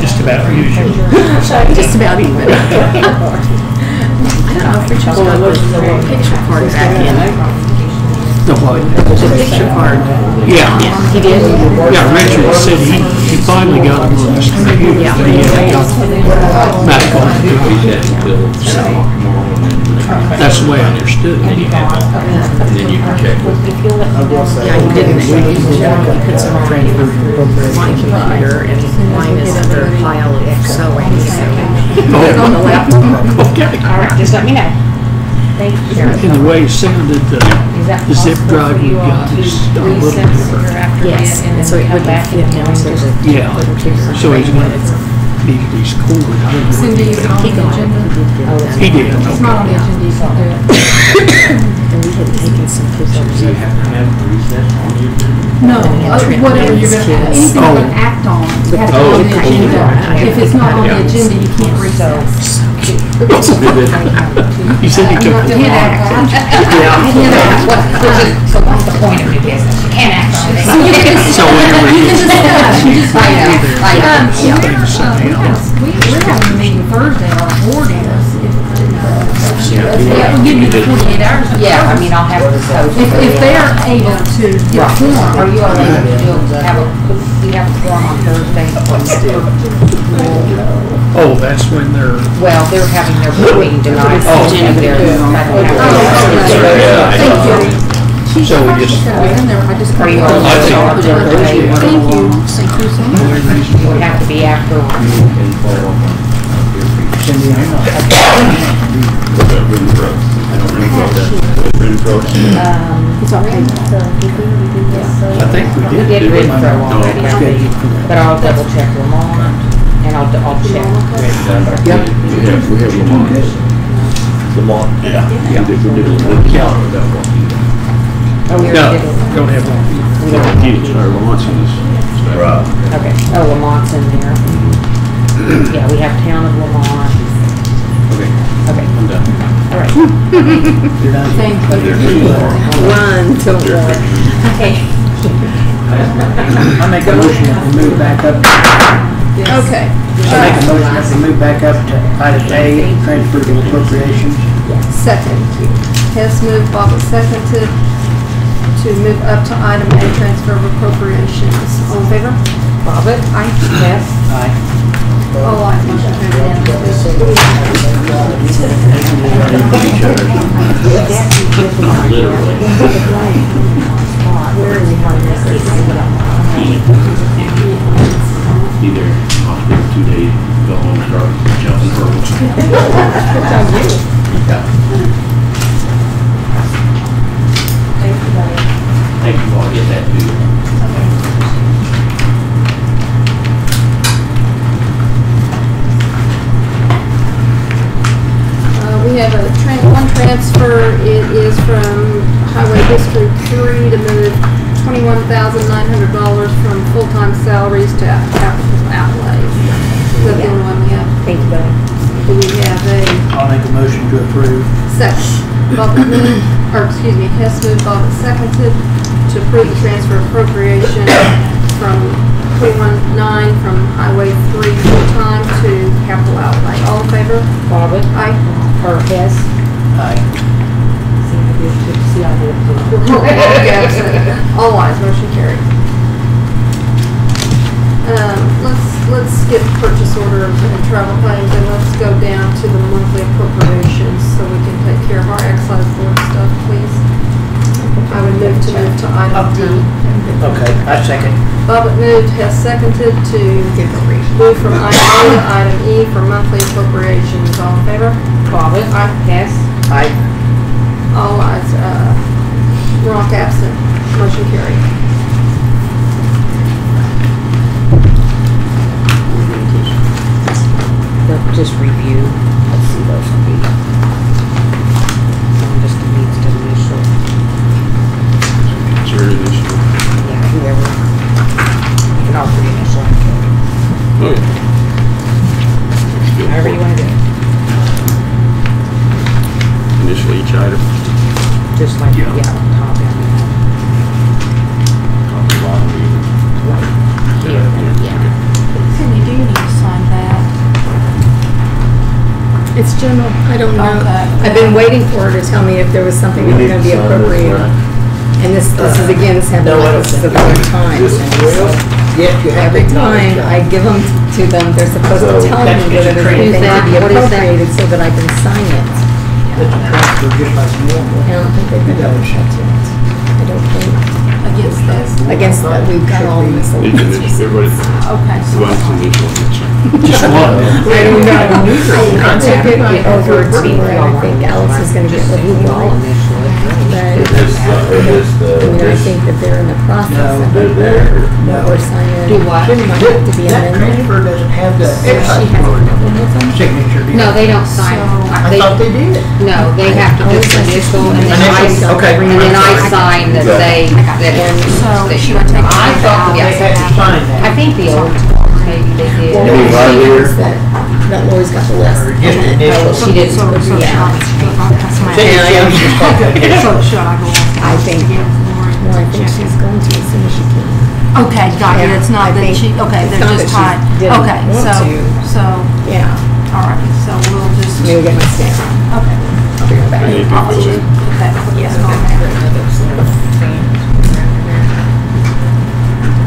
Just about usual.
Just about even. I don't know if Richard's got the picture card back in.
The what?
The picture card.
Yeah.
He did?
Yeah, Richard said he finally got it on his computer.
Yeah.
He got back on it. So, that's the way I understood it.
And then you can check with
Yeah, he didn't. He put some on my computer and mine is under a pile of sewing, so. On the laptop.
Okay.
All right, just let me know. Thank you.
In the way it sounded, the zip drive we got is a little different.
Yes, so it wouldn't fit him, so the
Yeah. So he's gonna need these cord. I don't know.
Cindy, is it on the agenda?
He did.
It's not on the agenda, you can do it.
And we had taken some pictures.
you have to have recess on your
No, whatever you're gonna, anything you're gonna act on, you have to
Oh,
on the
okay.
agenda. If it's not on the
Yeah.
agenda, you can't recess.
He said he
I'm
took
not
the
doing that.
So what's the point of your business? You can't act on it.
So whenever
You
he
can just discuss, you just find out.
something else.
We're having a meeting Thursday, our board is. We'll give you the 48 hours.
Yeah, I mean, I'll have it proposed.
If they're able to get
Right.
form.
Are you all able to have a, you have a forum on Thursday.
Oh, that's when they're,
Well, they're having their board meeting tonight.
Oh.
And they're-
Thank you.
so we just,
Are you on
I think-
Thursday?
Thank you. Thank you so much.
It would have to be after.
Cindy, I'm not.
It's okay.
I think we
We
did.
did
didn't we?
Renfro already, I think. But I'll double check Lamont and I'll check.
Yep.
We have Lamont. Lamont.
Yeah.
We did Lamont.
Oh, we
No,
already did it.
don't have one.
We don't-
He didn't start launching this.
Right.
Okay, oh, Lamont's in there. Yeah, we have Town of Lamont.
Okay,
Okay,
I'm done.
all right.
Thank you.
Run, don't worry.
Okay.
I make a motion that we move back up.
Okay.
I make a motion that we move back up to item A, transfer to appropriations.
Second. Hess moved, Bobbit seconded to move up to item A, transfer of appropriations. All in favor?
Bobbit?
Aye.
Yes.
Aye.
All ayes, motion
Either hospital 2 days, go home, start jumping hurdles.
Thank you, I'll get that to you.
We have one transfer. It is from Highway District 3 to move $21,900 from full-time salaries to capital outlay. Is that the only one we have?
Thank you, Billy.
Do we have a
I'll make a motion to approve.
second? Bobbit moved, or excuse me, Hess moved, Bobbit seconded to approve the transfer appropriation from 21.9 from Highway 3 full-time to capital outlay. All in favor?
Bobbit?
Aye.
Or Hess?
Aye.
See, I did too.
All ayes, motion carried. Let's skip purchase orders and travel claims and let's go down to the monthly appropriations so we can take care of our excise board stuff, please. I would move to item D.
Okay, I second.
Bobbit moved, Hess seconded to move from item A to item E for monthly appropriations. All in favor?
Bobbit?
Aye.
Hess?
Aye.
All ayes, Ronk absent, motion carried.
Just review. Let's see those will be. Just needs to initial.
Insert initial.
Yeah, whoever. You can all three initial.
Oh, yeah.
However you want to do it.
Initial each item.
Just like, yeah, top and
Top and bottom even.
like here. Yeah.
Cindy, do you need to sign that?
It's general, I don't know.
Okay.
I've been waiting for her to tell me if there was something that was gonna be appropriated. And this is again, this happened like this is the third time.
Yes, you have to
Every
acknowledge
time
that.
I give them to them, they're supposed to tell me
That's
whether there's
training.
anything to be
What is that?
appropriated so that I can sign it.
That's a transfer just like normal.
I don't think they've been double checked yet. I don't think.
Against this?
Against that, we've got all
Each
miscellaneous.
initial, everybody,
Okay.
one's initial.
Just one.
I don't know. I took it over to,
Pretty
where I think Alex is gonna get with
Who
me.
all initial it.
But,
Is
I mean, I think that they're in the process of
they're there.
or signing.
Do what?
It might have to be
That
amended.
transfer doesn't have the
So she has a problem with them.
signature. do
No,
you?
they don't sign.
I thought they did.
No, they have to just initial and then I,
Initial, okay.
and then I sign that they, that
Should I take
I thought that they
Yes.
had to sign
I
that.
think the old ones, maybe they did.
Well,
Any right here?
that Lori's got the list.
Or just
Oh,
initial.
she didn't.
Yeah. I think, well, I think she's going to as soon as she can.
Okay, got you, it's not
I
that
think
she, okay,
it's
they're
not
just
that
tied.
she didn't
Okay,
want to.
so,
Yeah,
all right, so we'll just,
let me get my stamp.
okay.
I'll be right back.
Any
I'll let you
people
put that, yes, on there.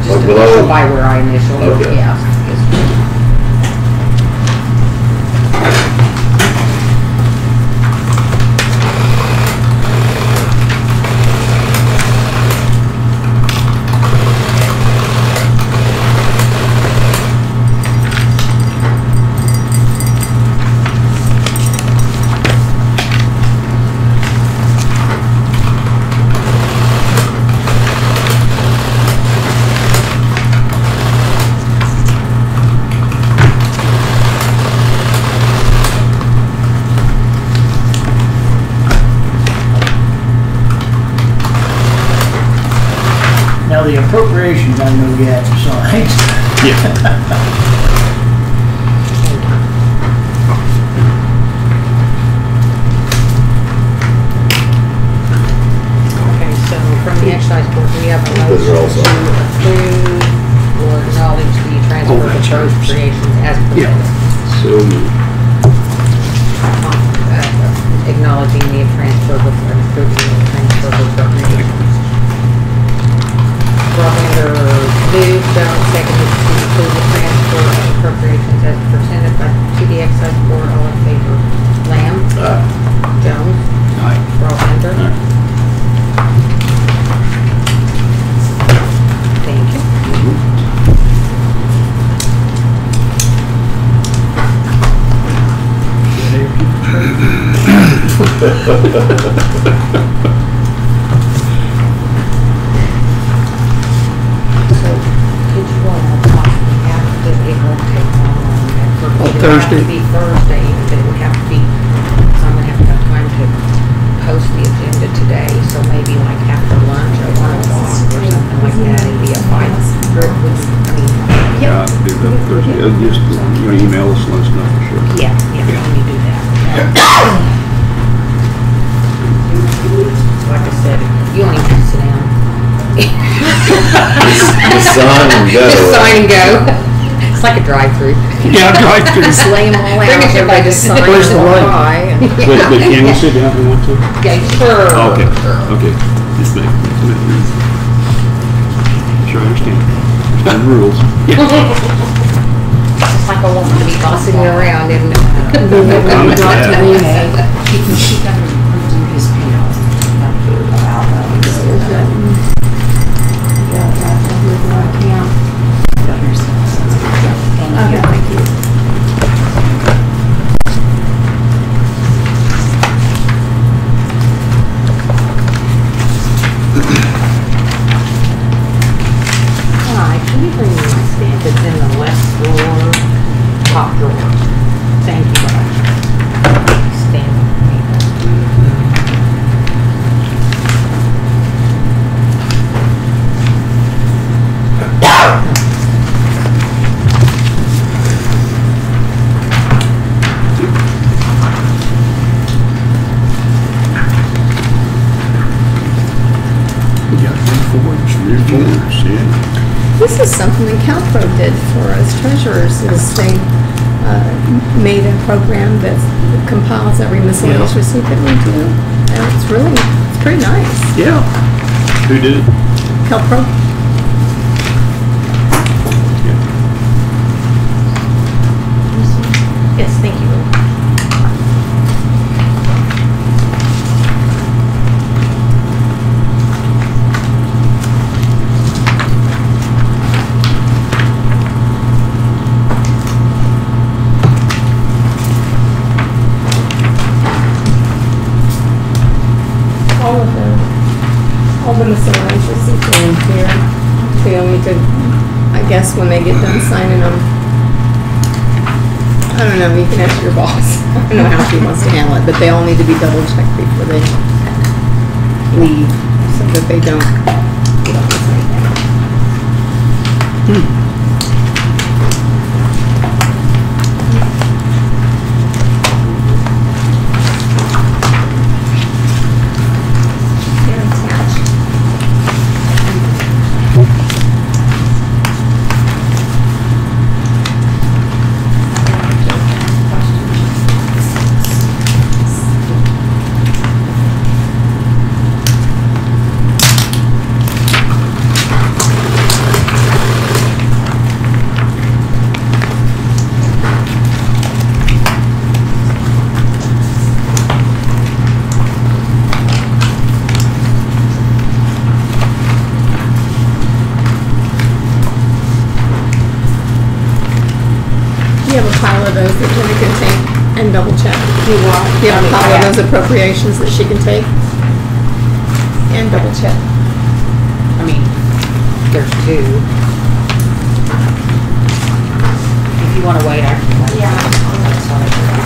What Will
initial
I-
by where I initialed,
Okay.
yeah.
Now, the appropriations, I know you have to sign.
Okay, so from the excise board, we have a
Those
motion
are also-
to approve or acknowledge the transfer of
that's right.
appropriations as
Yeah.
presented.
So moved.
Acknowledging the transfer of, or approving the transfer of appropriations. Robert moved, Jones seconded to approve the transfer of appropriations as presented to the excise board. All in favor? Lamb? Jones?
Aye.
Rollander? Thank you. So, could you possibly have, it won't take long.
On Thursday?
It would have to be Thursday, but it would have to be, so I'm gonna have to have time to post the agenda today, so maybe like after lunch or 1 o'clock or something like that, it'd be a fine group with, I mean,
Yeah, I'll do that Thursday. Just, you know, email us, let us know for sure.
yeah, let me do that. Like I said, you don't even have to sit down.
Just sign and go.
Just sign and go. It's like a drive-through.
Yeah, drive through.
Just lay them all
Bring
out,
us your
everybody
budget.
just sign
Where's the
and
line?
buy.
But can we sit down if we want to?
Okay, sure.
Okay, okay. Just make it easy. Sure, I understand. Understand the rules.
It's like a woman to be bossing you around, isn't it?
I'm at that.
She got to redo his payout.
Okay, thank you.
Hi, can you bring me my stamp? It's in the left drawer, top drawer. Thank you, bud. Stamp.
We got reports, yeah.
This is something that CalPro did for us treasurers, is they made a program that compiles every miscellaneous receipt that we do. And it's pretty nice.
Yeah. Who did it?
CalPro.
Yes, thank you.
All the miscellaneous receipts are in here. They'll need to, I guess, when they get done signing them. I don't know, you can ask your boss. I don't know how she wants to handle it, but they all need to be double checked before they leave, so that they don't miss anything. They're attached. have a pile of those that Jenna can take and double check?
You what?
Do you have a pile of those appropriations that she can take and double check?
I mean, there's two. If you wanna wait, I can wait.
Yeah.
That's all I can.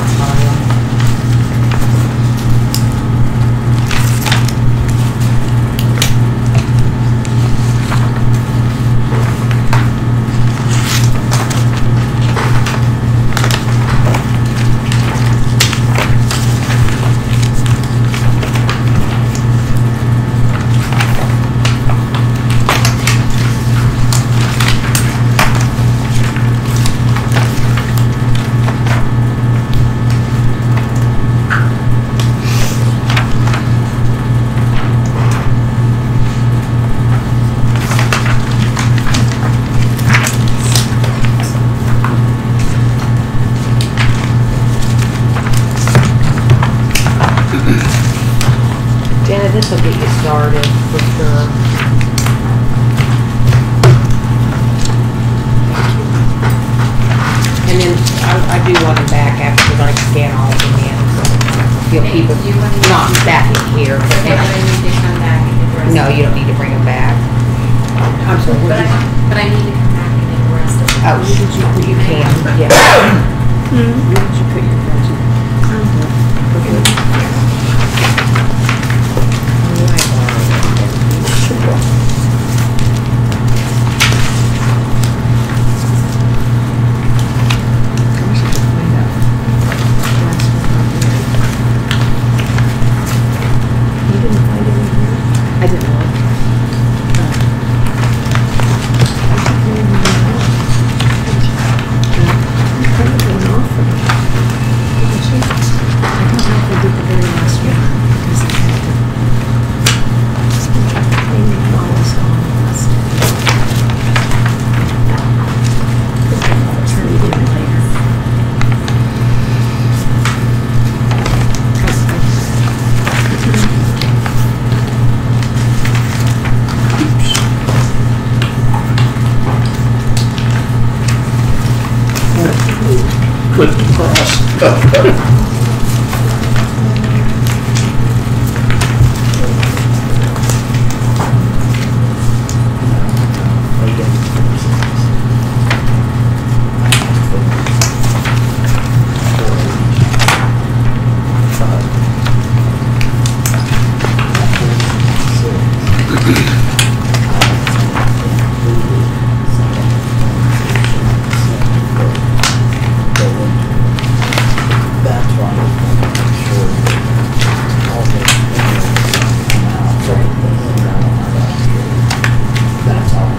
Jenna, this will get you started for sure. And then I do want them back after I scan all of them in. So you'll keep them, not back in here.
So they don't need to come back and address
No,
it.
you don't need to bring them back. I'm sorry, what did you?
But I need to come back and address it.
Oh, you can, yeah. Where did you put your budget? I didn't know.
Clicked across.
That's why I want to make sure that all the come out, so that's all.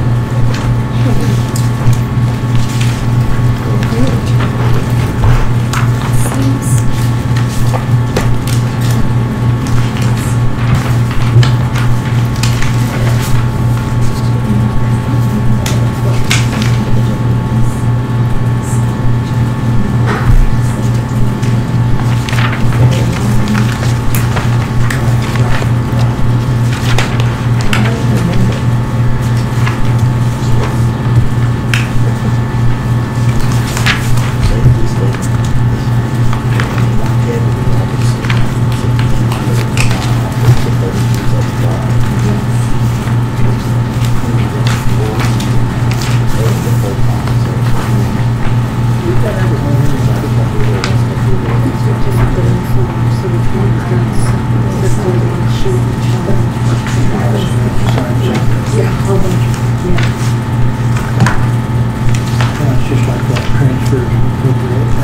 It's just like that transfer of appropriation.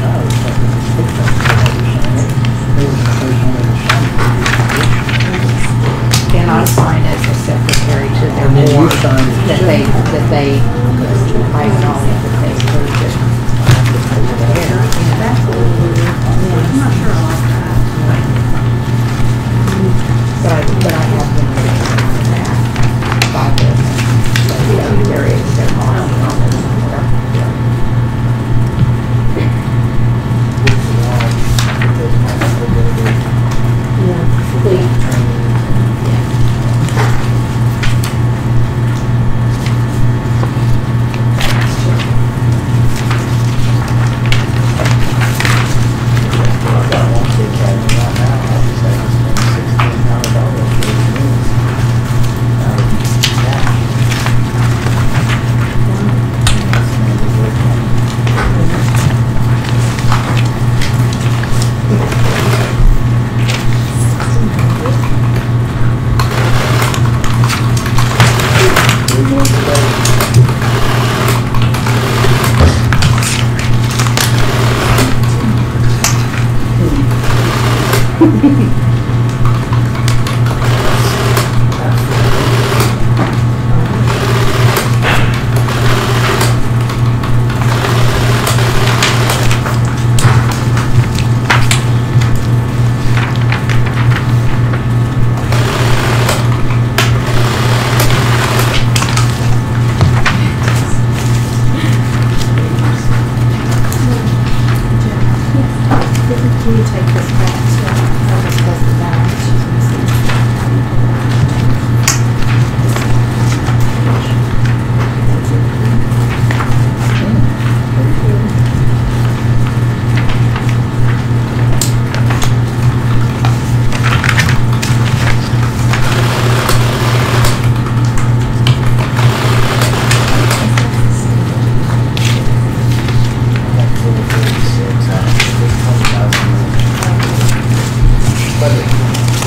Now it's like it's fixed up. There was a person on the other side.
And I sign as a secretary to their
And then you
board
sign as
that they, I acknowledge that they approved it. But I have been getting that by the secretary of their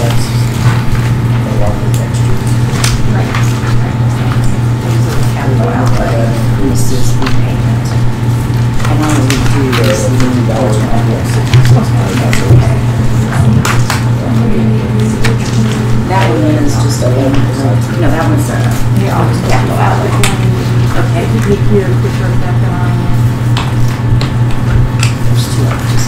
that's a lot of extras.
Capital outlay increases the payment. And all we do is the enforcement. That one is just a, no, that one's a, capital outlay. Okay.
Here, put her back on.
There's two others.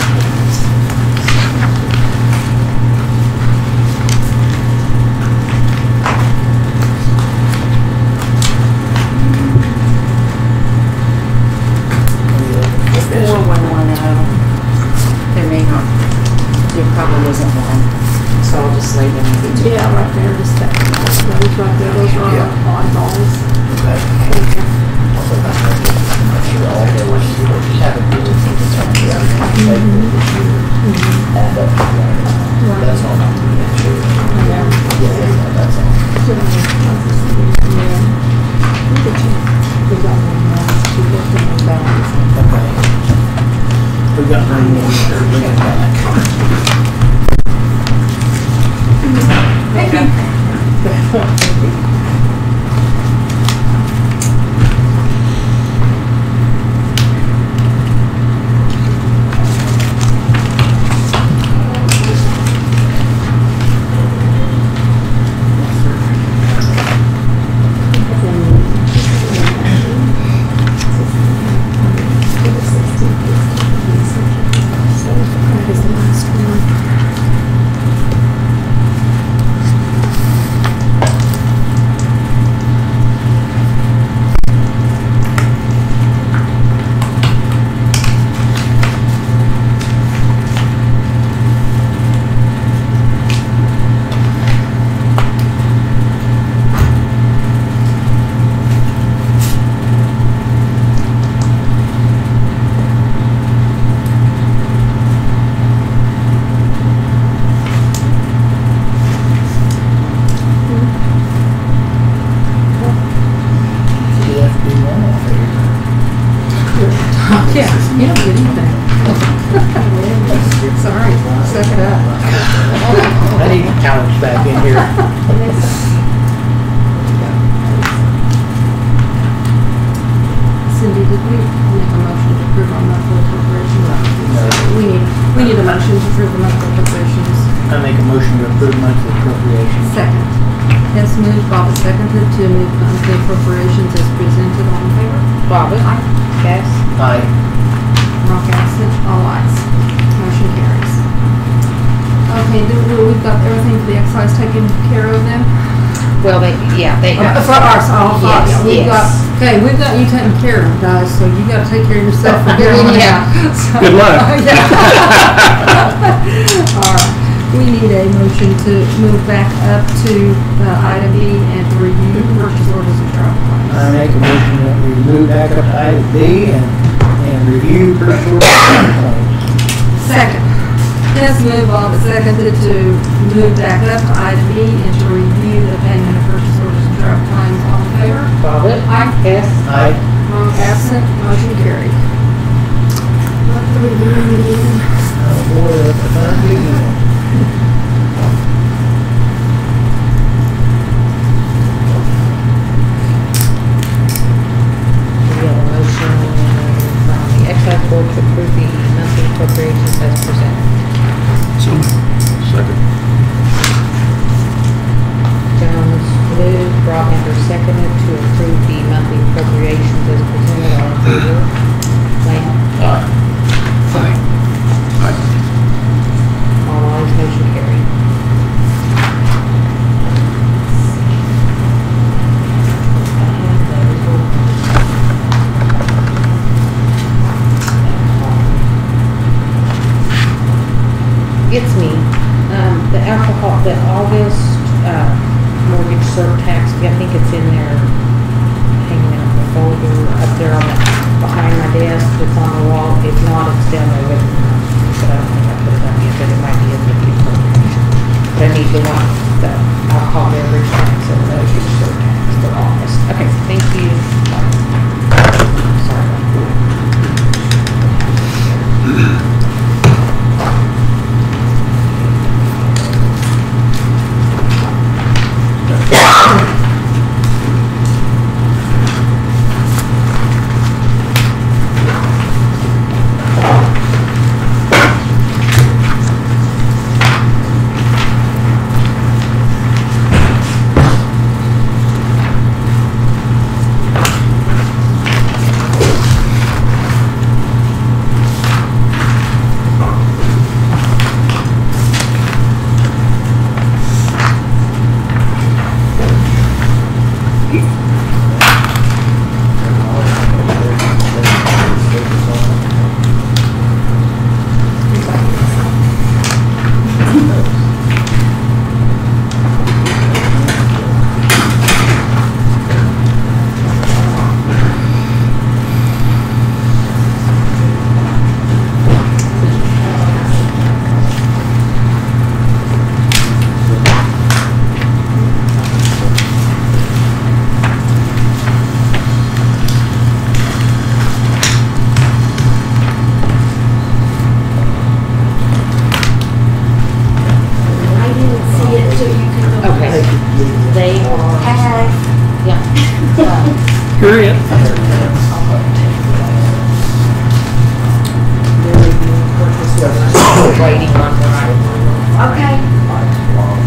There may not, there probably isn't one, so I'll just leave them.
Yeah, right there, just that. Those right there, those are oddballs.
That's all. That's all. Okay. We got money in there, bring it back.
Thank you. Yeah, you don't get anything. Sorry, suck it up.
I need Alex back in here.
Cindy, did we make a motion to approve our monthly appropriations? We need a motion to approve the monthly appropriations.
I make a motion to approve monthly appropriations.
Second. Hess moved, Bobbit seconded to move monthly appropriations as presented. All in favor?
Bobbit. Hess.
Aye.
Ronk absent, all ayes. Motion carries. Okay, we've got everything for the excise taken care of then?
Well, they got.
For ours, all five.
Yes,
We've got,
yes.
okay, we've got you taken care of, guys, so you gotta take care of yourself for good one.
Yeah.
Good luck.
All right, we need a motion to move back up to item B and to review purchase orders and travel plans.
I make a motion that we move back up to item B and review purchase orders.
Second. Hess moved, Bobbit seconded to move back up to item B and to review the payment of purchase orders and travel claims. All in favor?
Bobbit.
Aye.
Hess.
Aye.
Wrong absent, motion carried. What are we doing again?
Oh boy, that's a fun weekend.
We have a motion from the excise board to approve the monthly appropriations as presented.
So, second.
Jones moved, Broadhander seconded to approve the monthly appropriations as presented. All in favor? Lamb.
Aye.
All ayes, motion carried. Gets me, the alcohol, the August, mortgage surtax, I think it's in there, hanging out in the folder, up there on the, behind my desk, it's on the wall, if not, it's down there with me. But I don't think I put it on yet, but it might be in the appropriation. But I need the one, the alcohol beverage tax and the mortgage surtax for August. Okay, thank you. Sorry about that. they are,
Hey.
yeah.
You're in.
They're reviewing purchase orders, waiting on the
Okay.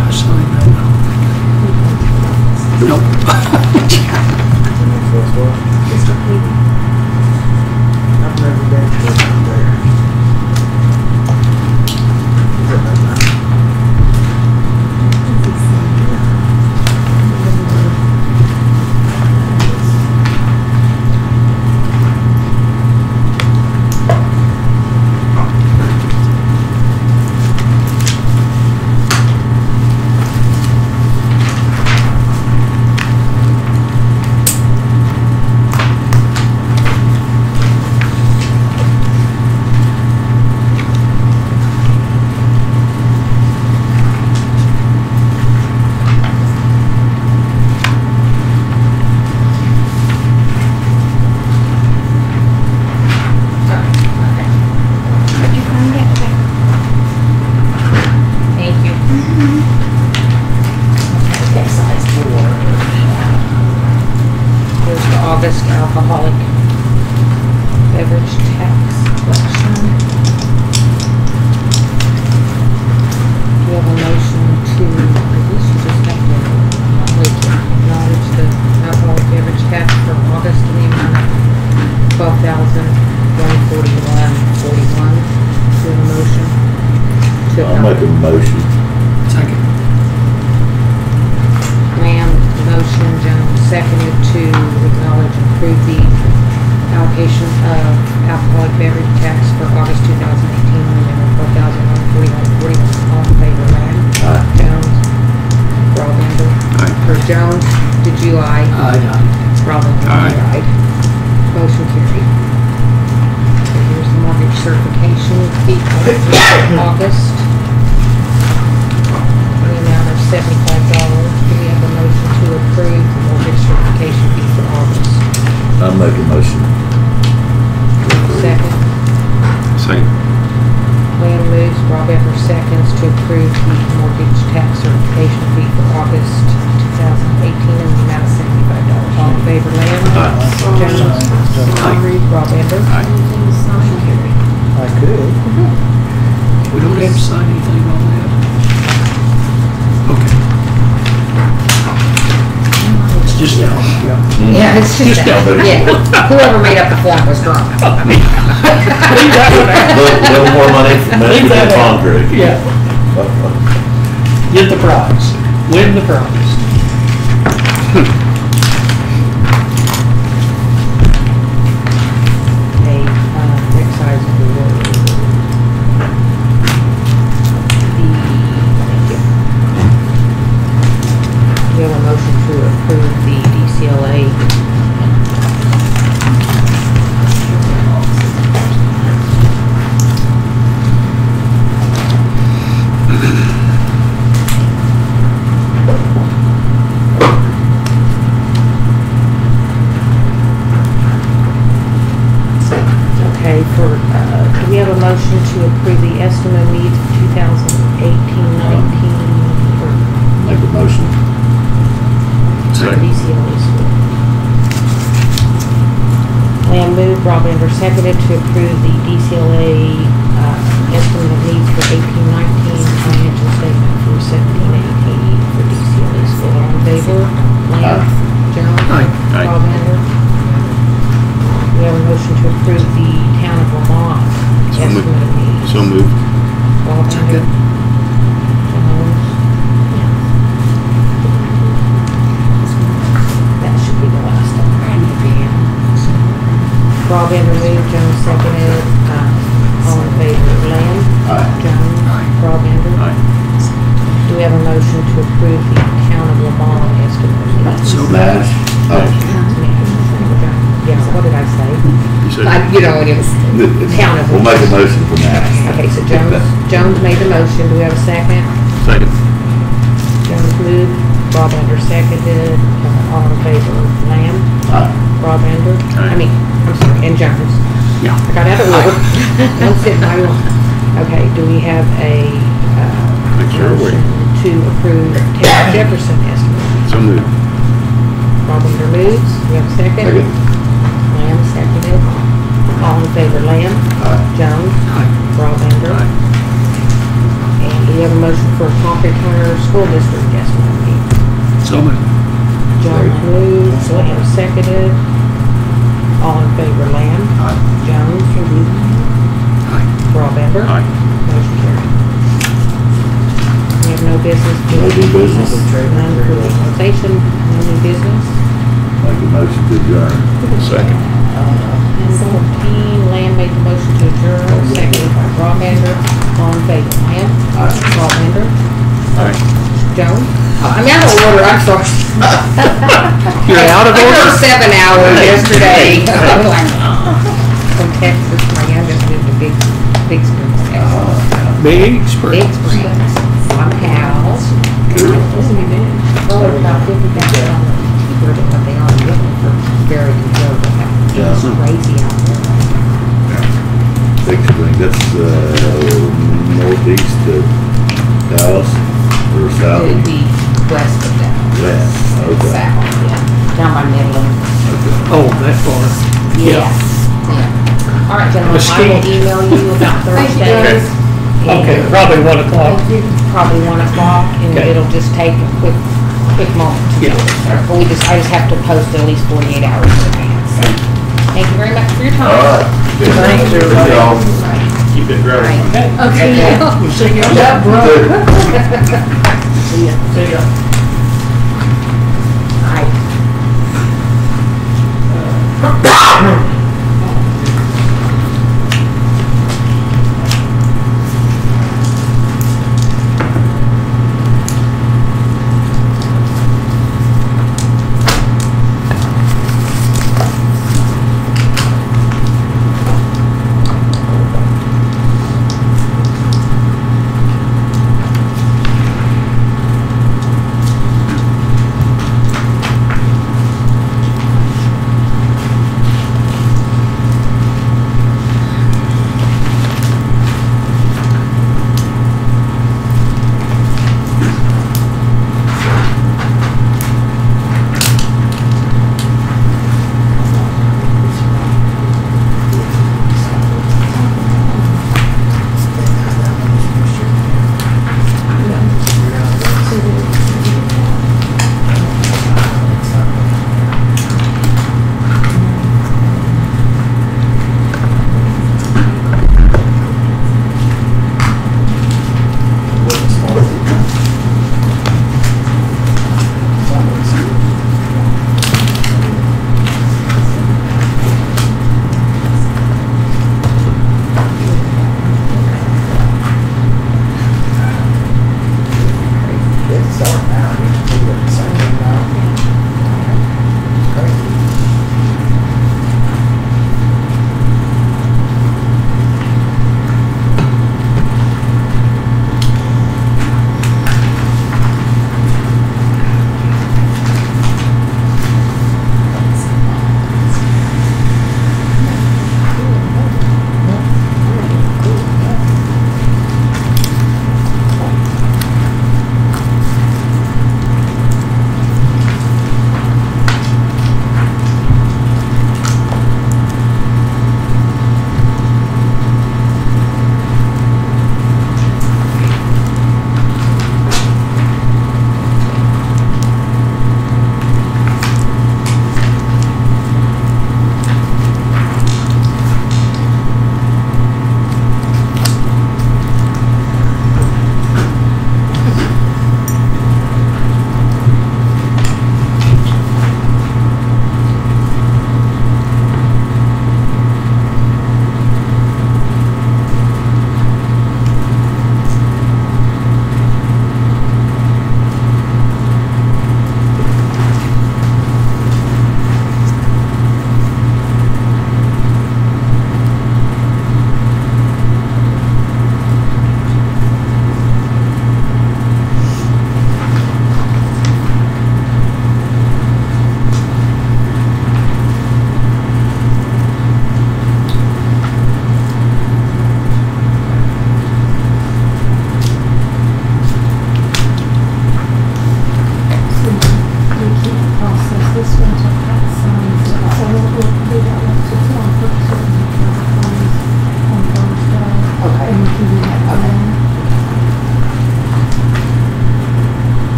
I signed that. Nope.
I've never been to it out there.
Thank you. Here's the August alcoholic beverage tax collection. Do you have a motion to, I guess you just have to acknowledge the alcoholic beverage tax for August in the amount of $12,141.41. Do you have a motion? to
I'll make a motion.
Second.
Lamb, motion, Jones seconded to acknowledge and approve the allocation of alcoholic beverage tax for August 2018 in the amount of $12,141.41. All in favor, Lamb?
Aye.
Jones? Broadbender?
Aye.
Or Jones, did you aye?
Aye.
Broadbender?
Aye.
Aye. Motion carried. So here's the mortgage certification fee for August. In the amount of $75. Do we have a motion to approve the mortgage certification fee for August?
I'll make a motion.
Second.
Second.
Lamb moves, Rob Evers seconds to approve the mortgage tax certification fee for August 2018 in the amount of $75. All in favor, Lamb?
Aye.
Jones?
Aye.
Rob Evers?
Aye.
Motion carried.
I could.
We don't have to sign anything on that. Okay. It's just down. Yeah.
Yeah, it's just
Just
that.
down there.
Yeah, whoever made up the form was drunk.
Leave that one out.
Little more money for
Leave
Mr.
that out.
Fondry.
Yeah. Get the prize. Win the prize.
Okay, excise board. Thank you. We have a motion to approve the DCLA. Okay, do we have a motion to approve the estimate needs for 2018-19 for
Make a motion.
Second.
DCLA school? Lamb moved, Rob Evers seconded to approve the DCLA estimate of needs for 18-19 financial statement for 17-18 for DCLA school. All in favor? Lamb? Jones?
Aye.
Aye.
Rob Evers? We have a motion to approve the town of Vermont
So moved.
estimate of needs.
So moved.
Bob Andrew. That should be the last one. Rob Andrew moved, Jones seconded. All in favor, Lamb?
Aye.
Jones? Rob Andrew?
Aye.
Do we have a motion to approve the account of Lamont estimate?
So
Nash.
Yeah, what did I say?
You said,
You know, it was town of.
We'll make a motion for Nash.
Okay, so Jones made the motion. Do we have a second?
second.
Jones moved, Rob Andrew seconded. All in favor, Lamb?
Aye.
Rob Andrew?
Aye.
I'm sorry, and Jones.
Yeah.
I got out of order. Don't sit by one. Okay, do we have a,
Make sure we,
motion to approve Ted Jefferson estimate?
so moved.
Rob Andrew moves. Do we have a second?
Second.
Lamb seconded. All in favor, Lamb?
Aye.
Jones?
Aye.
Rob Andrew?
Aye.
And do we have a motion for Pompey Turner School District estimate?
So moved.
Jones moves, Lamb seconded. All in favor, Lamb?
Aye.
Jones?
Aye.
Rob Andrew?
Aye.
Motion carried. We have no business.
No new business.
None for legalization, no new business.
Make a motion to adjourn.
Second.
And 14, Lamb made the motion to adjourn, seconded by Rob Andrew. All in favor, Lamb? Rob Andrew?
Aye.
Jones? I'm out of order, I'm sorry.
You're out of
I
order?
worked 7 hours yesterday. From Texas, my youngest moved to Big Springs, Texas.
Big
Big
Springs.
Springs. My pals. Well, there's about 50,000 cheaper than what they are getting for very conservative. It's
Yeah.
crazy out there.
Big Spring, that's, northeast of Dallas or south?
It would be west of that.
West, okay.
South, yeah. Down by Midland.
Okay.
Oh, that far.
Yes. Yeah. All right, gentlemen, I will
Mesquite.
email you about Thursday.
Okay, probably 1 o'clock.
Probably 1 o'clock, and
Okay.
it'll just take a quick moment to do
Yeah.
it. But I just have to post at least 48 hours in advance. Thank you very much for your time.
All right.
Thanks,
everybody.
Keep it growing.
Okay.
We'll see you.
See ya.
See ya.
Bye.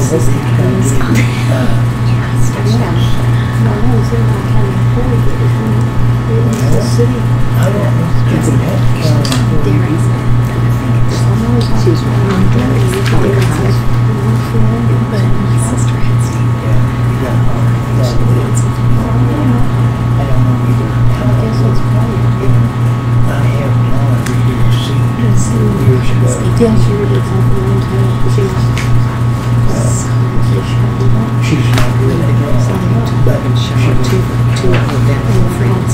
hope you can I don't know. If we had county employees,
She's running but my sister had seen
yeah, you got live. I don't know either. I guess it's probably, I have one years ago.
Yeah, she did something one time.
She's not good at it, but
Two of them friends.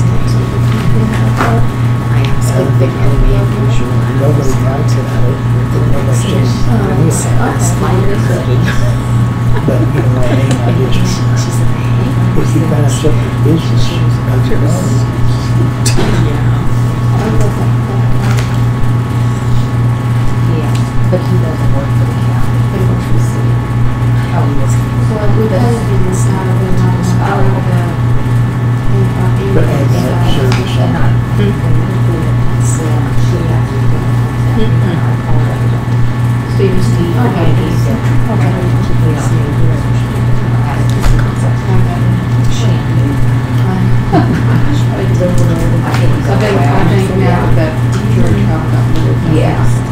I asked if they had any unusual.
nobody writes about it. Nobody says, but you know what I mean, I just,
She said, hey.
if you kind of set your business, I don't know.
Yeah, but he doesn't work for the county. He works for the city. Oh, he was.
Well, we paid him this out of the,
But as that service,
And I, when we put it, I said, she has to do it. I called her. Steve. Okay. He's there.
I think now that George got moved.
Yes.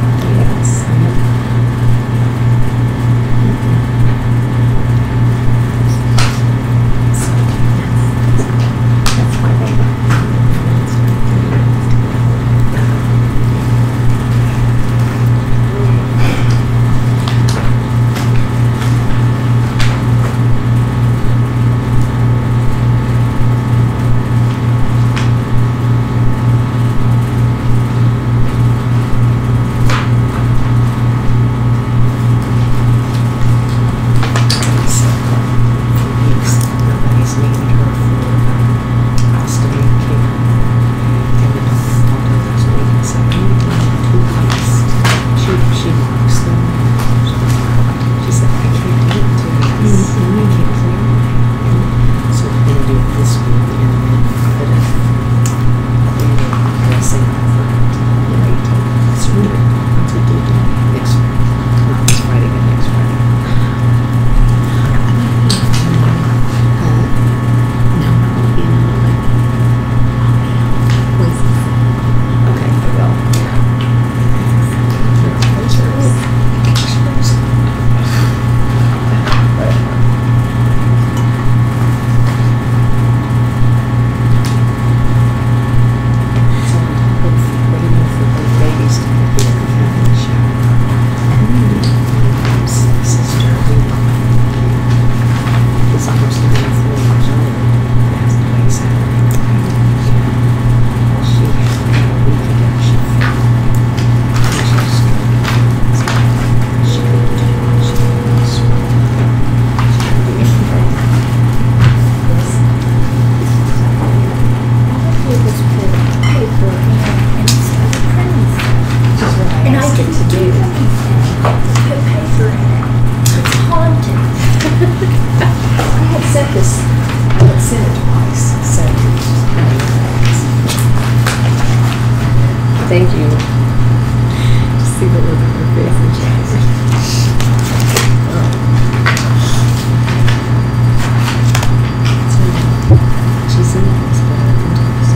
Thank you. Just see the look on her face and she's in the hospital. I can tell you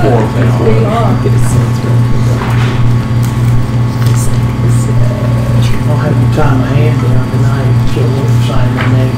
forms and all.
I'll have to tie my hand down tonight, so I won't sign my name.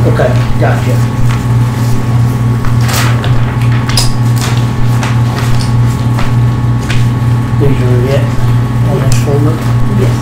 Okay, gotcha. These are it on this folder?
Yes.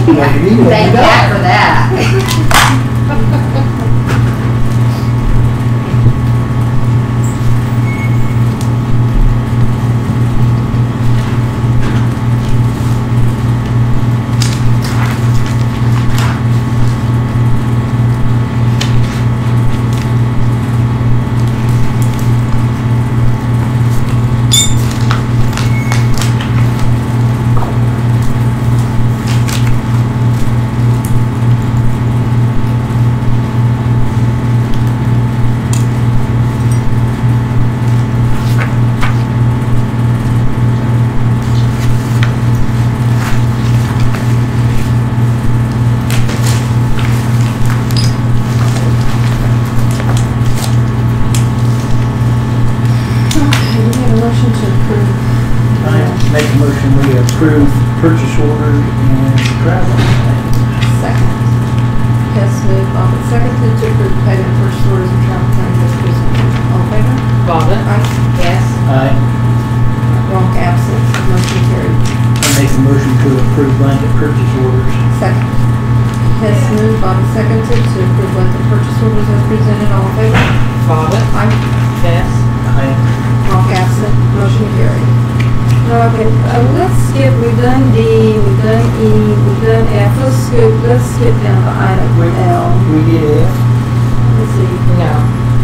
Thank God for that.
Make a motion, we approve purchase order and travel.
Second. Hess moved, Bobbit seconded to approve payment of purchase orders and travel plans as presented. All in favor?
Bobbit.
Aye.
Yes.
Aye.
Ronk absent, motion carried.
I make a motion to approve blanket purchase orders.
Second. Hess moved, Bobbit seconded to approve blanket purchase orders as presented. All in favor?
Bobbit.
Aye.
Yes.
Aye.
Ronk absent, motion carried. Okay, let's skip, we've done D, we've done E, we've done F, let's skip down to item L.
We did F?
Let's see.
No.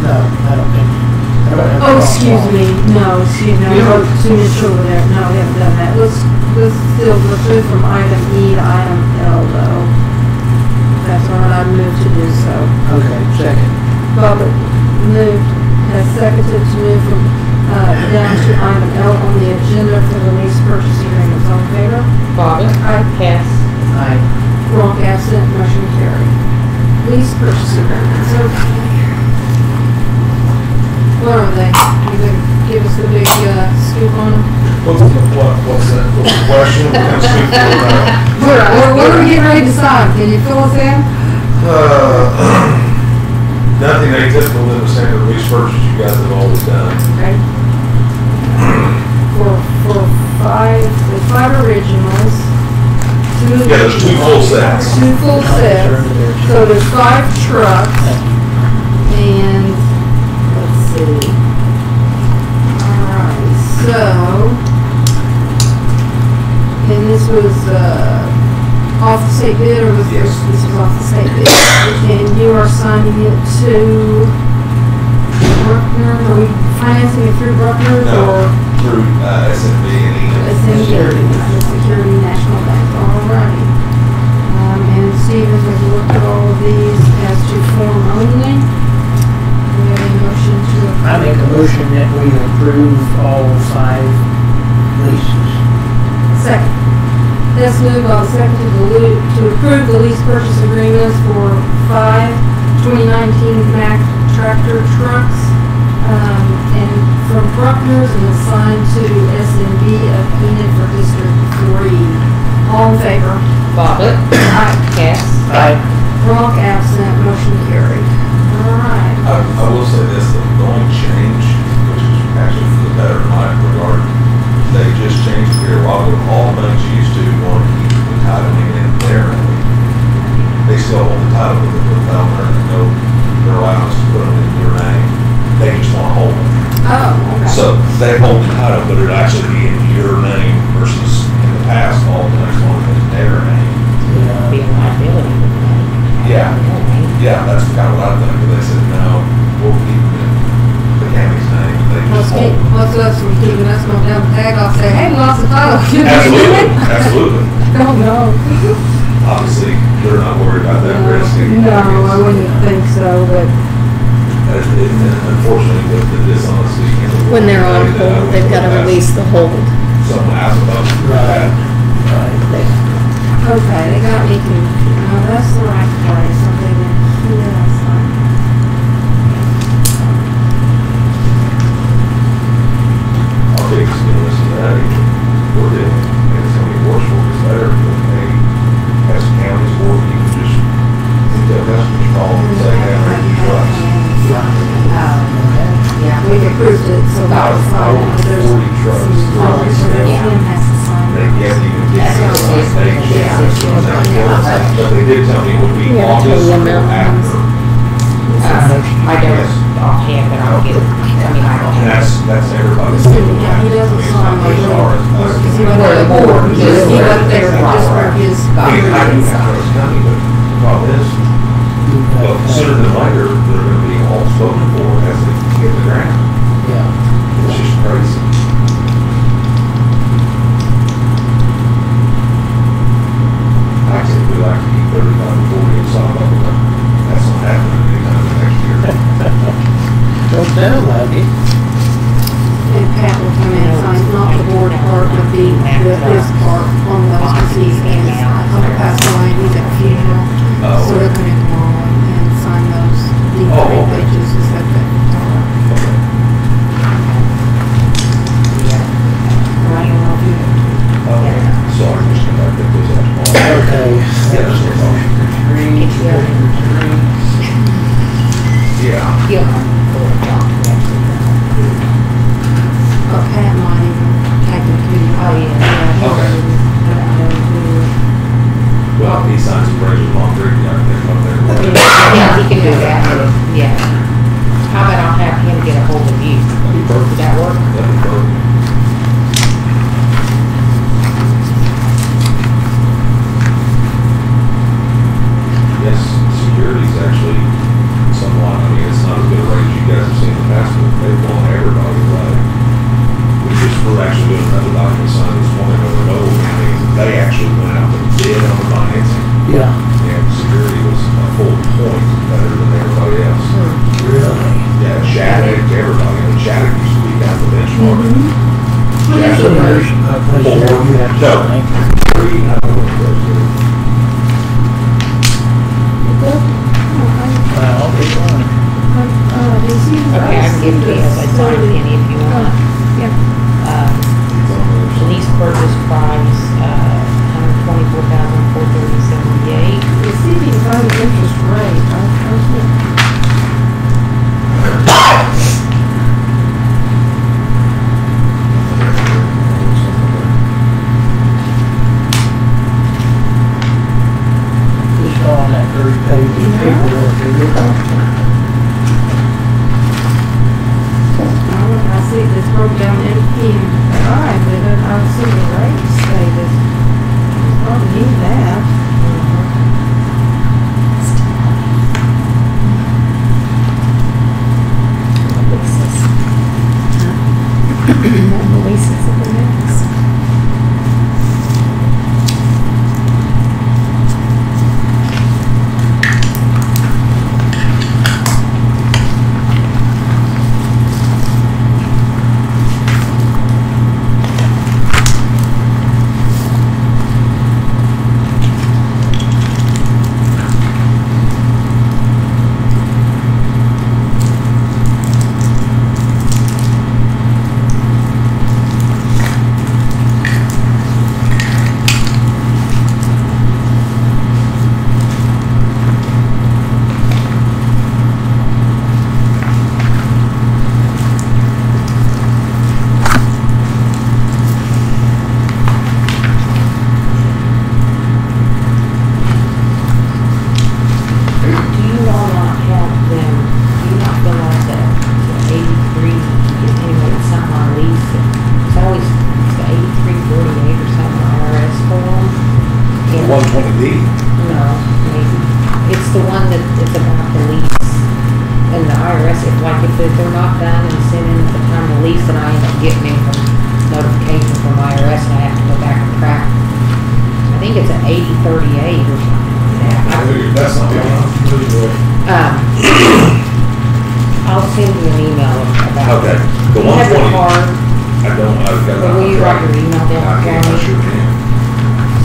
No, I don't think. I don't have
Oh,
a
excuse
problem.
me, no, excuse me, I wrote signature over there, no, we haven't done that. Let's move from item E to item L though. That's all right, I moved to do so.
Okay, second.
Bobbit moved, has seconded to move from, down to item L on the agenda for the lease purchase agreements. All in favor?
Bobbit.
Aye.
Yes.
Aye.
Ronk absent, motion carried. Lease purchase agreements, okay. What are they? You gonna give us the big, scoop on them?
What's that, what's the question? What kind of scoop for,
What are we getting ready to decide? Can you fill us in?
nothing atypical in the standard lease purchase you guys have always done.
Okay. For five originals.
Yeah, there's 2 full sets.
2 full sets. So there's 5 trucks. And, let's see. Alright, so, and this was, off the state bid, or was
Yes.
this was off the state bid? And you are signing it to Bruckner, are we financing it through Bruckner
No,
or
through SMB and EM.
Security National Bank? Alrighty. And Stevens has looked at all of these as to form only. We have a motion to approve.
I make a motion that we approve all 5 leases.
Second. Hess moved by the second to approve the lease purchase agreements for 5 2019 Mack tractor trucks, and from Bruckner's and assigned to SMB of Enid for District 3. All in favor?
Bobbit.
Aye.
Yes.
Aye.
Ronk absent, motion carried. All right.
I will say this, the only change, which is actually for the better in my regard, they just changed here while all the money you used to want to keep the title in their name. They still hold the title with the developer and no, they're allowed us to put them in your name. They just want to hold them.
Oh, okay.
So they hold the title, but it'd actually be in your name versus in the past, all the money's going in their name.
Be a liability.
Yeah. Yeah, that's kind of what I think, but they said, no, we'll keep it in the county's name. They just hold them.
What's us from keeping us going down the tag off, say, hey, we lost the title.
Absolutely, absolutely.
Oh, no.
Obviously, they're not worried about that risk.
No, I wouldn't think so, but.
Unfortunately, with the dishonesty.
When they're on hold, they've got to release the hold.
Someone asked about that.
Okay, they got me confused. No, that's the right place. Okay, then. Yeah, that's fine.
Our biggest deal is that we're doing, and it's going to be worse for us better, but they, as counties, or you can just tell customers, call them and say, hey, I need these trucks.
Yeah, we approved it, so that was fine. There's
40 trucks.
some polish that Kim has to sign.
They can't even get to the stage, yeah, so it's not going But they did tell me it would be
Yeah,
August
total
or
amount.
after.
I don't offhand, but I'll get, I mean, I don't
And
have.
that's everybody's.
Yeah, he doesn't sign the
As far as us.
He went to the board, he went there just for his.
I mean, I can trust county, but the problem is, well, sooner than later, they're gonna be all spoken for as they hit the ground.
Yeah.
It's just crazy. I typically like to keep 35 to 40 in some of them, but that's not happening anytime next year.
Don't sound like it.
And Pat will come in and sign, not the board part, but his part on those, because he's, Uncle passed away, he's at a funeral.
Oh.
So they're coming tomorrow and sign those deed
Oh, okay.
pages and stuff that.
Sorry, just come back to this tomorrow.
Okay.
Yeah, just a motion. Yeah.
He'll have to pull it off next week.
But Pat might even take them to you.
Oh, yeah.
Okay. Well, if he signs a bridge with Long Creek, I think up there.
Yeah, he can do that, yeah. How about I'll have him get a hold of you?
That'd be
Does
perfect.
that work?
That'd be perfect. Yes, security's actually somewhat, I mean, it's not as good a rate as you guys have seen in the past, but they've blown everybody away. We're actually doing another document sign this morning over at Old County, they actually went out and bid on the financing.
Yeah.
And security was a full point better than everybody else.
Really?
Yeah, Shattuck, everybody, I mean, Shattuck used to be down the benchmark.
So
Shattuck,
there's a place there you have to
No.
sign.
three, I don't know what those are.
Well, it's on.
Okay, I can give it to you as I sign any if you want.
Yeah.
It's on there.
Lease purchase price, $124,430.78.
You see, he's got his interest rate,
Just on that 30 page of paperwork, is it?
I see this broke down MP and I, but I see the rates say this. Probably need that.
if they're not done and sent in at the time of lease, then I end up getting them from notification from IRS and I have to go back and track. I think it's an 8038 or something.
That's not good.
I'll send you an email about
Okay.
it.
The
You have your
120.
card,
I don't, I've got.
or will you write your email down
I can, I
for me?
sure can.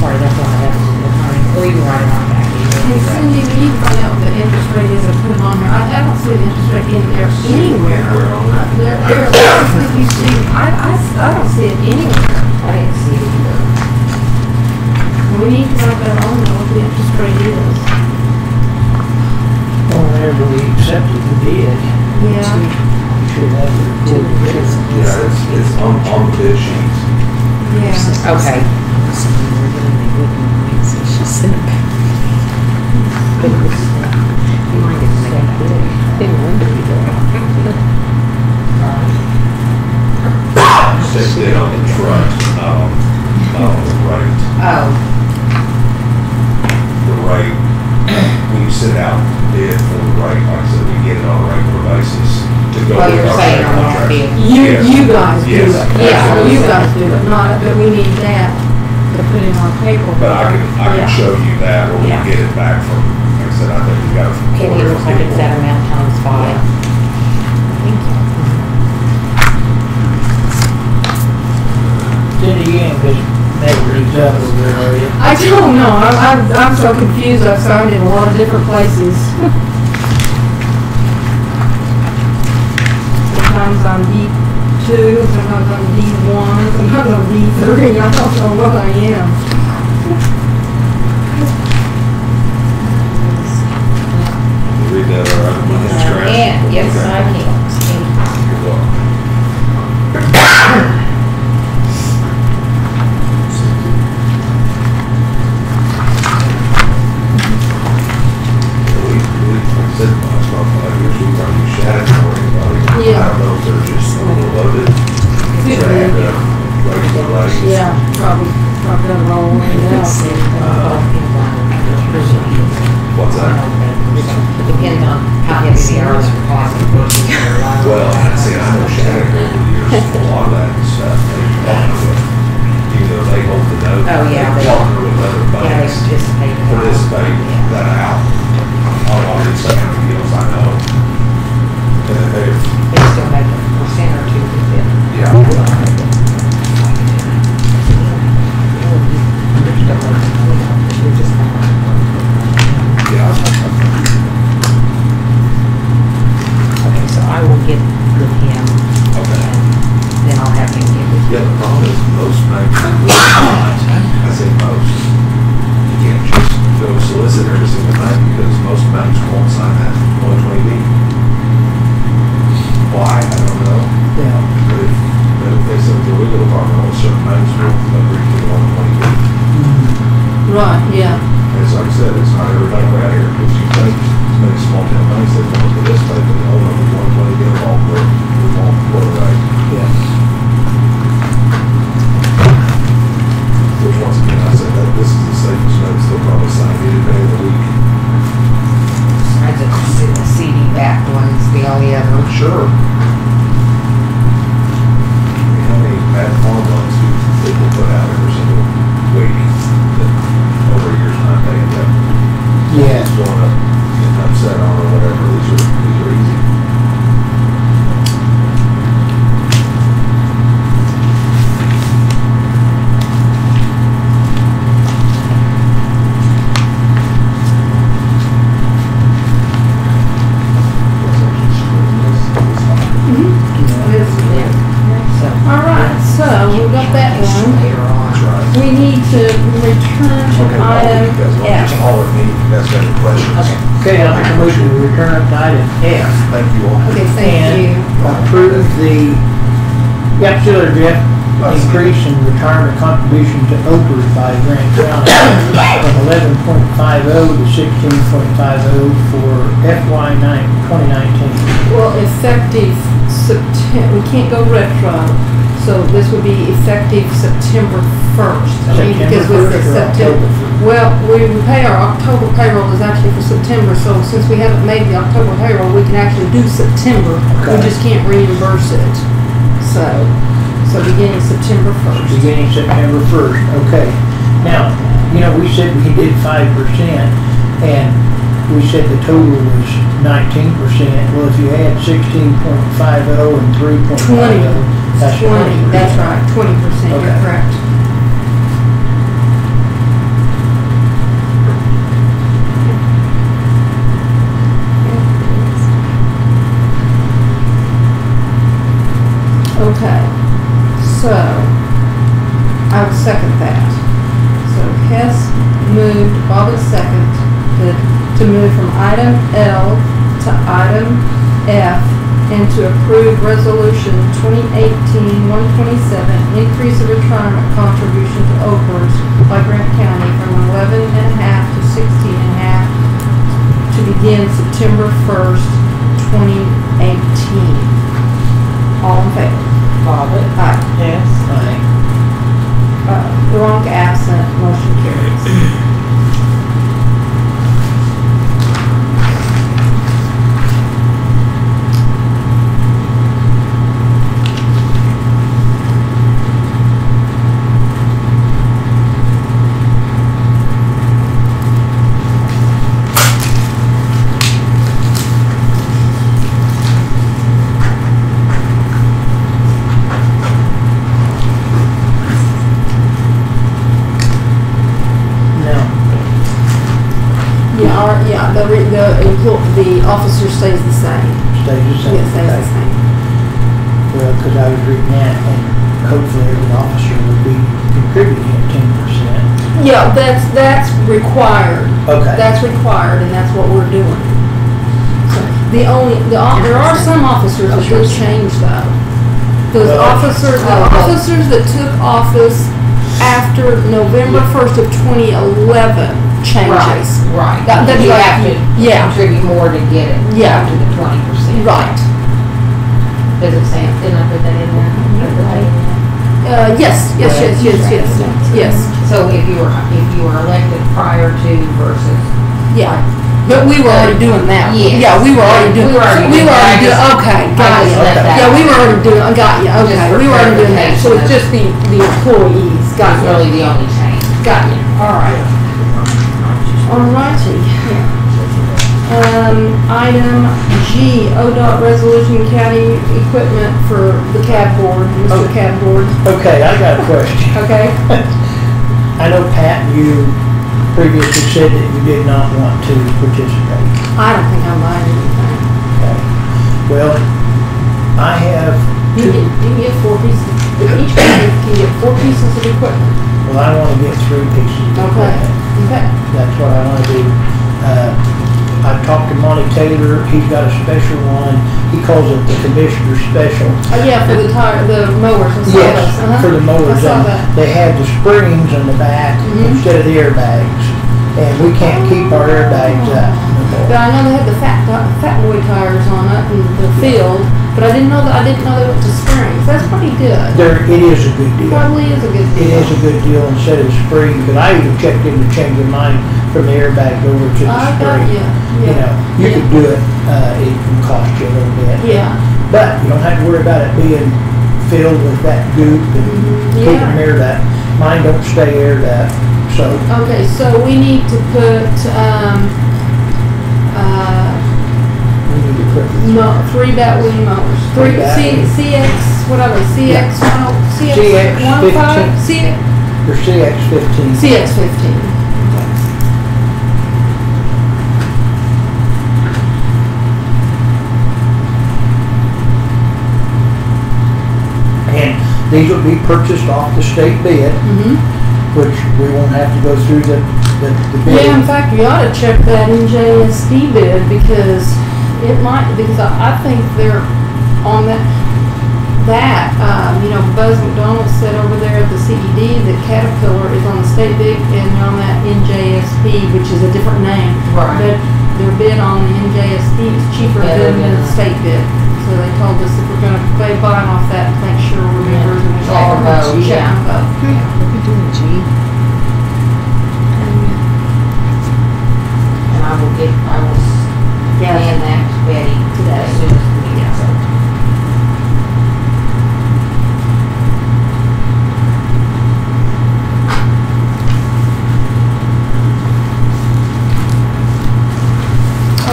Sorry, that's why I have to, or you can write it on back.
And Cindy, we need to find out what the interest rate is and put it on there. I don't see the interest rate in there anywhere. There's that you see, I don't see it anywhere.
I didn't see it either.
We need to write that on there, what the interest rate is.
Whenever we accepted the bid.
Yeah.
We should have it recorded.
Yeah, it's on the bid sheets.
Yeah.
Okay.
She sent it back.
But it was, you might have said that. Didn't want to be there.
They did on the front, not on the right.
Oh,
The right, when you sit out bid for the right, like I said, we get it on a regular basis to go
well,
with
you're
our
saying on that
contract.
bid.
Yes.
You guys do
Yes.
it.
Yeah.
You guys do it, not, but we need that to put in our paperwork.
But I can
Yeah.
show you that when we
Yeah.
get it back from, like I said, I think we got it from.
And it looks like it's that amount times 5. Thank you.
Cindy, you ain't just never reads up over there, are you?
I don't know, I'm so confused, I've signed in a lot of different places. Sometimes I'm D2, sometimes I'm D1, sometimes I'm D3, I don't know what I am.
Read that, all right? Mr. Grant?
And, yes,
Okay.
I can.
You're welcome. Like I said, last about 5 years, we run these shadows for anybody.
Yeah.
I don't know if they're just overloaded.
Could
Drag
be.
up, raise the lights.
Yeah, probably done wrong, yeah.
What's that?
Depends on how heavy the hours are costing.
Well, see, I know Shannon over the years, a lot of that stuff, they partner with, even though they hold the note.
Oh, yeah,
They
they-
partner with other
Yeah, they
banks,
participate.
that out. A lot of these second deals I know. And they've,
They still make a percent or two with it.
yeah. Yeah.
Okay, so I will get with him,
Okay.
and then I'll have him give it.
Yeah, the problem is most banks will not, I say most, you can't just go solicit every single bank because most banks won't sign that 120B. Why, I don't know.
Yeah.
But if they said the legal department on certain banks will agree to the 120B.
Right, yeah.
And as I said, it's not every bank around here, because you think many small town banks, they want to this bank, and oh, no, we want to get involved, we won't, we're right.
Yeah.
Which once again, I said that this is the safest note, still probably signed any day of the week.
I just did the CD back ones, the only other.
Sure. I mean, how many bad farm loans do people put out every single week that over a year's time they end up
Yeah.
going up, getting upset on or whatever, these are easy.
So.
All right, so we got that one.
Later on.
That's right.
We need to return to item F.
All of me, that's got any questions.
Okay, I'll make a motion to return up to item F.
Thank you all.
Okay, thank you.
Approve the, yep, still there, Jeff, increase in retirement contribution to OPER by Grant County from 11.50 to 16.50 for FY 2019.
Well, effective September, we can't go retro, so this would be effective September 1st. I mean, because with the September, well, we pay our October payroll is actually for September, so since we haven't made the October payroll, we can actually do September. We
Okay.
just can't reimburse it. So beginning September 1st.
Beginning September 1st, okay. Now, you know, we said we did 5%, and we said the total was 19%. Well, if you add 16.50 and 3.50, that's
20, that's right, 20%, you're
Okay.
correct. Okay, so I would second that. So Hess moved, Bobbit seconded to move from item L to item F and to approve resolution 2018-127, increase of retirement contribution to OPERS by Grant County from 11.5 to 16.5 September 1st, 2018. All in favor?
Bobbit.
Aye.
Hess.
Aye.
Ronk absent, motion carries. The officer stays the same.
Stays the same.
Yes, stays the same.
Well, because I was reading that, and hopefully every officer will be contributing at 10%.
Yeah, that's required.
Okay.
That's required, and that's what we're doing. So there are some officers that do change though. Those officers that took office after November 1st of 2011 changes.
Right.
That'd be
You
like-
have to
yeah.
contribute more to get it.
Yeah.
Up to the 20%.
Right.
Does it say, didn't I put that in there?
Yes.
So if you were elected prior to versus.
Yeah. But we were already doing that.
Yes.
Yeah, we were already doing.
We were already doing
okay, got
I just
you.
left that
Yeah, we
out.
were already doing. I got you.
Just
Okay,
for
we were already doing that. So it's
clarification.
just the employees. Got
That's
you.
really the only change.
Got you. All right. Alrighty. Item G, ODOT resolution county equipment for the cab board, Mr. Cab Board.
Okay, I got a question.
Okay.
I know, Pat, you previously said that you did not want to participate.
I don't think I'm buying anything.
Okay. Well, I have
You
two,
can get 4 pieces. Each county can get 4 pieces of equipment.
well, I want to get 3 pieces of
Okay.
equipment.
Okay.
That's what I want to do. I've talked to Monty Taylor, he's got a special one, he calls it the commissioner special.
Oh yeah, for the mowers. I saw
Yes,
those. Uh-huh.
for the mowers,
I saw
and
that.
they have the springs on the back
Mhm.
instead of the airbags. And we can't keep our airbags up no
But
more.
I know they had the fat boy tires on it in the field, but I didn't know they went to springs. That's pretty good.
It is a good deal.
Probably is a good
It
deal.
is a good deal instead of spring, but I even checked into changing mine from the airbag over to the
I got
spring.
you.
You know, you
Yeah.
could do it, it can cost you a little bit.
Yeah.
But you don't have to worry about it being filled with that goop and keeping
Yeah.
them aired up. Mine don't stay aired up, so
Okay, so we need to put,
we need to put
3 Batwing mowers.
Three
3
Batwing.
CX, whatever, CX,
CX
105, CX,
your CX-15.
CX-15.
And these will be purchased off the state bid,
Mm-hmm.
which we won't have to go through the bid.
Yeah, in fact, we ought to check that NJSD bid because it might, because I think they're on Buzz McDonald said over there at the CED that Caterpillar is on the state bid and they're on that NJSD, which is a different name.
Right.
But their bid on the NJSD is cheaper
Better
than the
than-
state bid. So they told us if we're gonna buy buying off that, make sure we're members and we
Check
all
them both,
check
yeah.
them both.
Look at doing G.
And I will hand that to Betty today as soon as the meeting's over.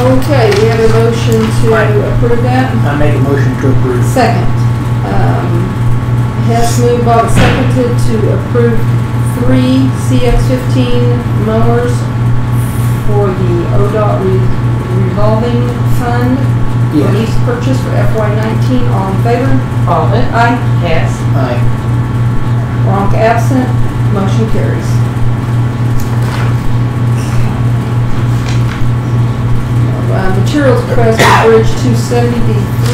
Okay, we have a motion to approve that.
I make a motion to approve.
Second. Hess moved, Bobbit seconded to approve 3 CX-15 mowers for the ODOT revolving fund.
Yes.
Lease purchase for FY19. All in favor?
Bobbit.
Aye.
Hess.
Aye.
Ronk absent. Motion carries. Materials request for Bridge 270D3.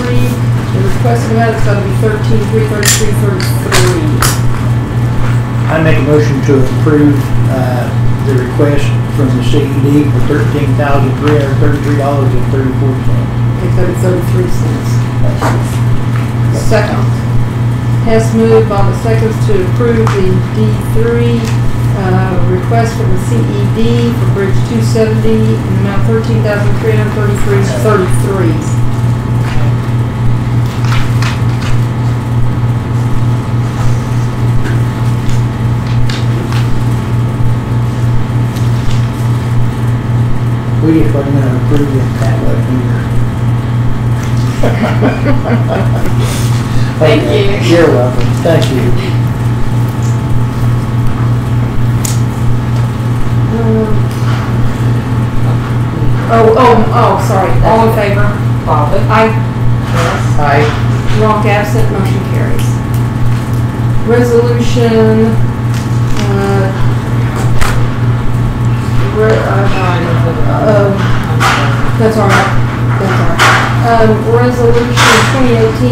The requested amount is going to be $13,333.33.
I make a motion to approve the request from the CED for $13,333.34.
Okay, 33 cents. Second. Hess moved, Bobbit seconds to approve the D3 request from the CED for Bridge 270 in the amount of $13,333.33.
We just wasn't gonna approve it that way either.
Thank
Okay,
you.
You're welcome, thank you.
Sorry. All in favor?
Bobbit.
Aye.
Hess.
Aye.
Ronk absent, motion carries. Resolution, that's all right. Resolution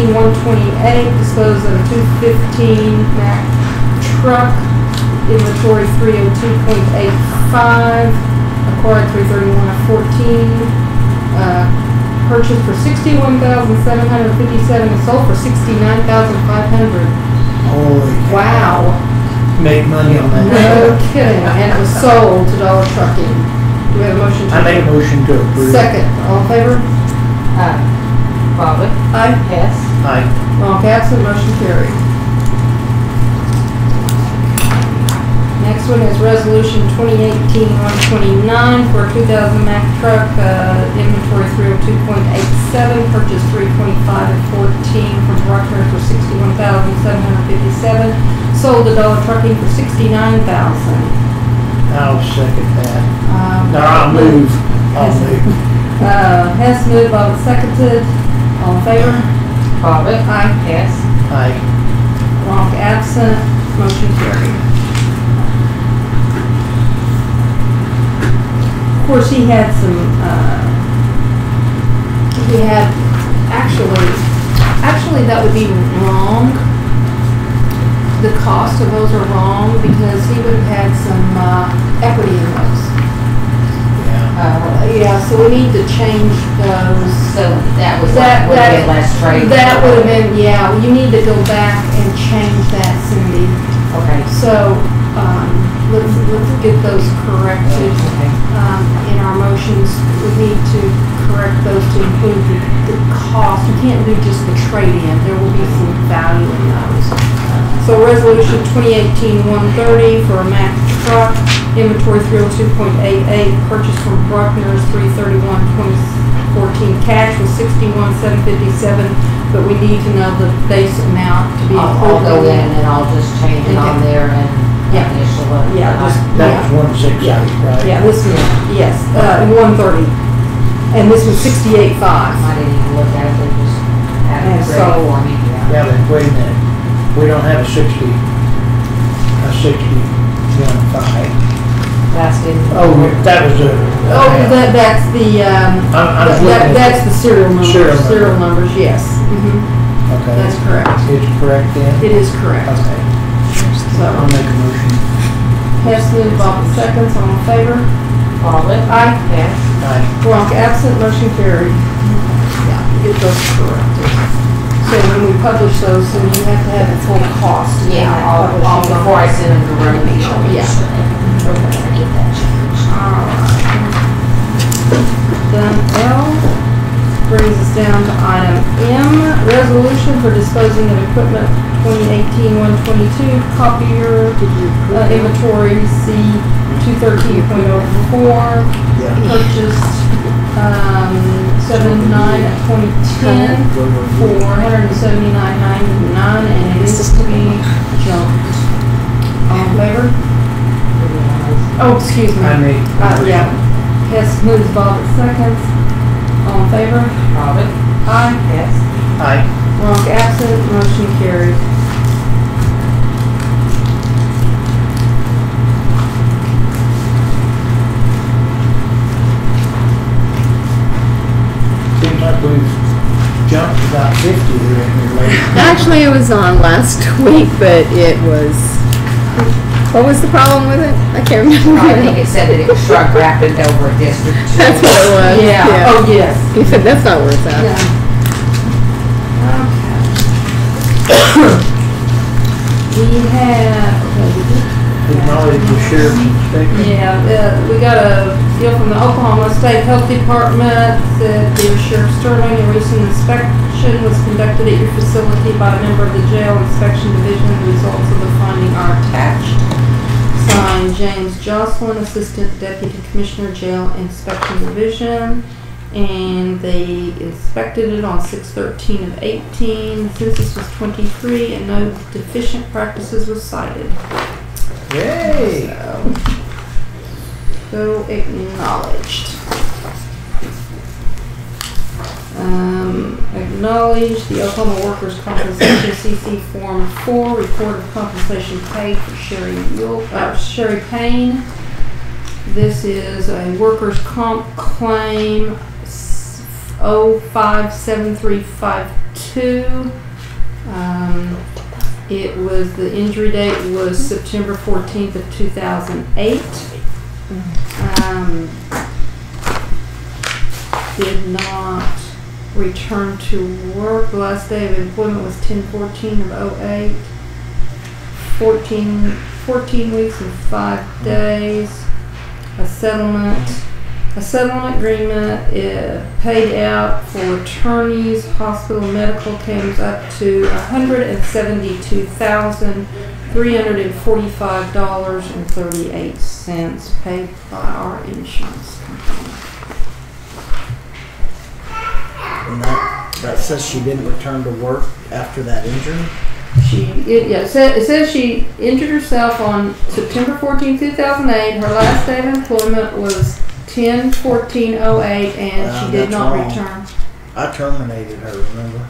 2018-128, dispose of a 215 Mack truck, inventory 302.85, acquired 331.14, purchased for $61,757 and sold for $69,500.
Holy.
Wow.
Make money on that.
No kidding. And it was sold to Dollar Trucking. Do we have a motion to?
I make a motion to approve.
Second. All in favor?
Bobbit.
Aye.
Hess.
Aye.
Ronk absent, motion carried. Next one is resolution 2018-129 for a 2000 Mack truck, inventory 302.87, purchase 325.14 from Bruckner for $61,757, sold to Dollar Trucking for $69,000.
I'll second that. No, I'll move.
Hess moved, Bobbit seconded. All in favor?
Bobbit.
Aye.
Hess.
Aye.
Ronk absent, motion carried. Of course, he had some, actually that would be wrong. The cost of those are wrong because he would have had some, equity in those. Yeah, so we need to change those.
So that was what would have been last trade.
That would have been, yeah, you need to go back and change that, Cindy.
Okay.
So, let's get those corrected.
Okay.
In our motions, we need to correct those to include the cost. You can't do just the trade-in. There will be some value in those. So resolution 2018-130 for a Mack truck, inventory 302.88, purchase from Bruckner's 331.2014, cash was $61,757, but we need to know the base amount to be
I'll
included.
go in and I'll just change it on
Okay.
there and
Yeah.
initial it.
Yeah, just,
That was 168, right?
yeah, this one, yes, 130. And this was 68.5.
I didn't even look at it, they just had
And
it ready
so-
for me.
Yeah, but wait a minute. We don't have a 61.5.
That's in.
Oh, that was a.
That's the,
I was looking at-
that's the serial numbers.
Serial number.
Serial numbers, yes.
Okay.
That's correct.
It's correct then?
It is correct.
Okay. I'll
So,
make a motion.
Hess moved, Bobbit seconds, all in favor?
Bobbit.
Aye.
Hess.
Aye.
Ronk absent, motion carried. Yeah, get those corrected. So when we publish those, then you have to have the full cost. in
Yeah,
that
I'll,
publishing.
before I send them to Ruby.
Yeah.
Get that changed.
Done L. Brings us down to item M, resolution for disposing of equipment 2018-122, copier, inventory C 213.04,
Yeah.
purchased 7/9/2010 for $179.99, and it is to be junked. All in favor? Oh, excuse me.
I made.
Yeah. Hess moves, Bobbit seconds. All in favor?
Bobbit.
Aye.
Hess.
Aye.
Ronk absent, motion carried.
Seems like we've jumped about 50 here in here lately.
Actually, it was on last week, but it was, what was the problem with it? I can't remember.
I think it said that it was shrunk wrapped over a district.
That's what it was.
Yeah, oh, yes.
He said, that's not where it's at.
Yeah. Okay. We have,
Acknowledge the sheriff's inspection.
yeah, we got a deal from the Oklahoma State Health Department that dear Sheriff Sterling, a recent inspection was conducted at your facility by a member of the Jail Inspection Division. The results of the finding are attached. Signed, James Jocelyn, Assistant Deputy Commissioner, Jail Inspection Division. And they inspected it on 6/13 of 18. The census was 23 and no deficient practices was cited.
Yay!
So acknowledged. Acknowledge the Oklahoma Workers' Compensation CC Form 4 report of compensation paid for Sherry Payne. This is a workers' comp claim 057352. It was, the injury date was September 14th of 2008. Did not return to work. The last day of employment was 10/14 of 08. 14 weeks and 5 days. A settlement agreement paid out for attorneys, hospital medical claims up to $172,345.38 paid by our insurance company.
And that says she didn't return to work after that injury?
It says she injured herself on September 14, 2008. Her last day of employment was 10/14/08, and she did
That's
not
wrong.
return.
I terminated her, remember?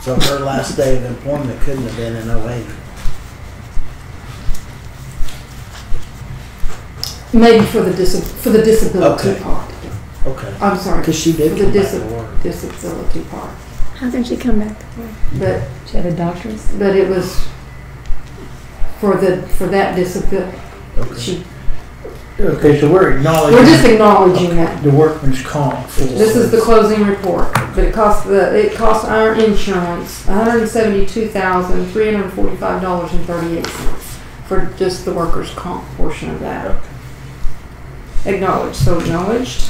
So her last day of employment couldn't have been in 08.
Maybe for the disability
Okay.
part.
Okay.
I'm sorry.
Because she did
For
come
the
back to work.
disability part.
How can she come back to work?
But
She had a doctor's?
but it was for that disability.
Okay.
Okay, so we're acknowledging.
We're just acknowledging that.
The workman's comp.
This is the closing report, but it cost our insurance $172,345.38 for just the workers' comp portion of that. Acknowledged, so acknowledged.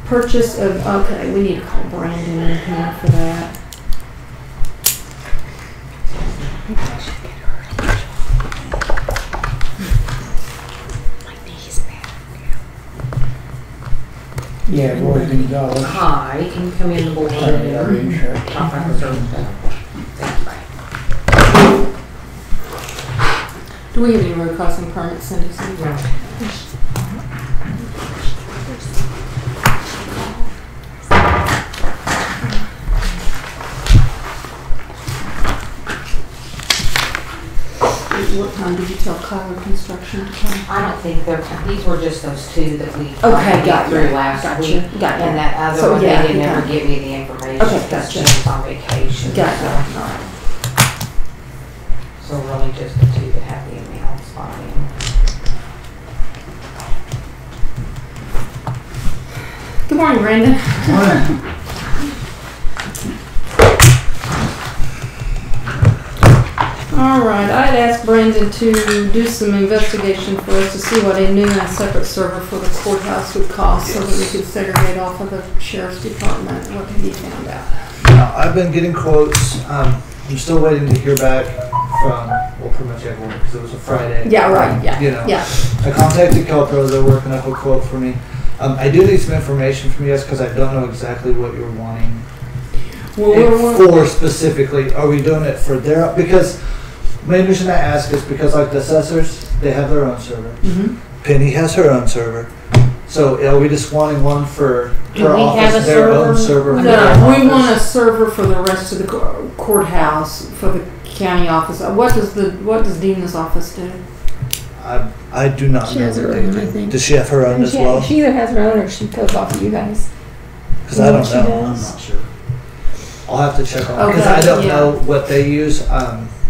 Purchase of, okay, we need to call Brandon in here for that.
Yeah, Roy Gonzalez.
Hi, can you come in the board?
Our insurance.
Top five reserve.
Do we have any road crossing permits, Cindy?
No.
What time did you tell Kyler Construction to come?
I don't think these were just those two that we
Okay, got
through
you.
last
Gotcha.
week.
Got you.
And that other
So,
one,
yeah,
they didn't
okay.
ever give me the information.
Okay,
because
gotcha.
she was on vacation.
Got
so-
it. All right.
So really just the two that have the emails on them.
Good morning, Brandon. All right, I had asked Brandon to do some investigation for us to see what a new and separate server for the courthouse would cost so that we could segregate off of the sheriff's department. What have you found out?
I've been getting quotes. I'm still waiting to hear back from, well, pretty much everyone because it was a Friday.
Yeah, right, yeah,
You know,
yeah.
I contacted Calpro. They're working up a quote for me. I do need some information from you guys because I don't know exactly what you're wanting it for specifically. Are we doing it for their, because the main reason I ask is because like the assessors, they have their own server. Penny has her own server. So are we just wanting one for her office, their own server? for their
No, we
office?
want a server for the rest of the courthouse, for the county office. What does Dina's office do?
I do not
She
know
has her
what they
own,
do.
I think.
Does she have her own as well?
She either has her own or she goes off of you guys.
Because I don't
What she
know. I'm
does.
not sure. I'll have to check on because
Okay,
I don't
yeah.
know what they use.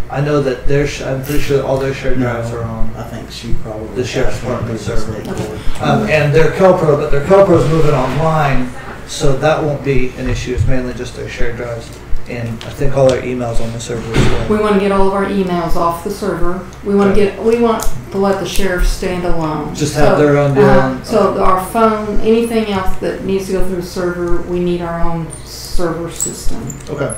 I know that I'm pretty sure that all their shared drives are on
I think she probably.
the sheriff's department server.
Okay.
And their Kelpro, but their Kelpro is moving online, so that won't be an issue. It's mainly just their shared drives. And I think all their emails on the server as well.
We want to get all of our emails off the server. We want to let the sheriff stand alone.
Just have their own deal.
So our phone, anything else that needs to go through the server, we need our own server system.
Okay.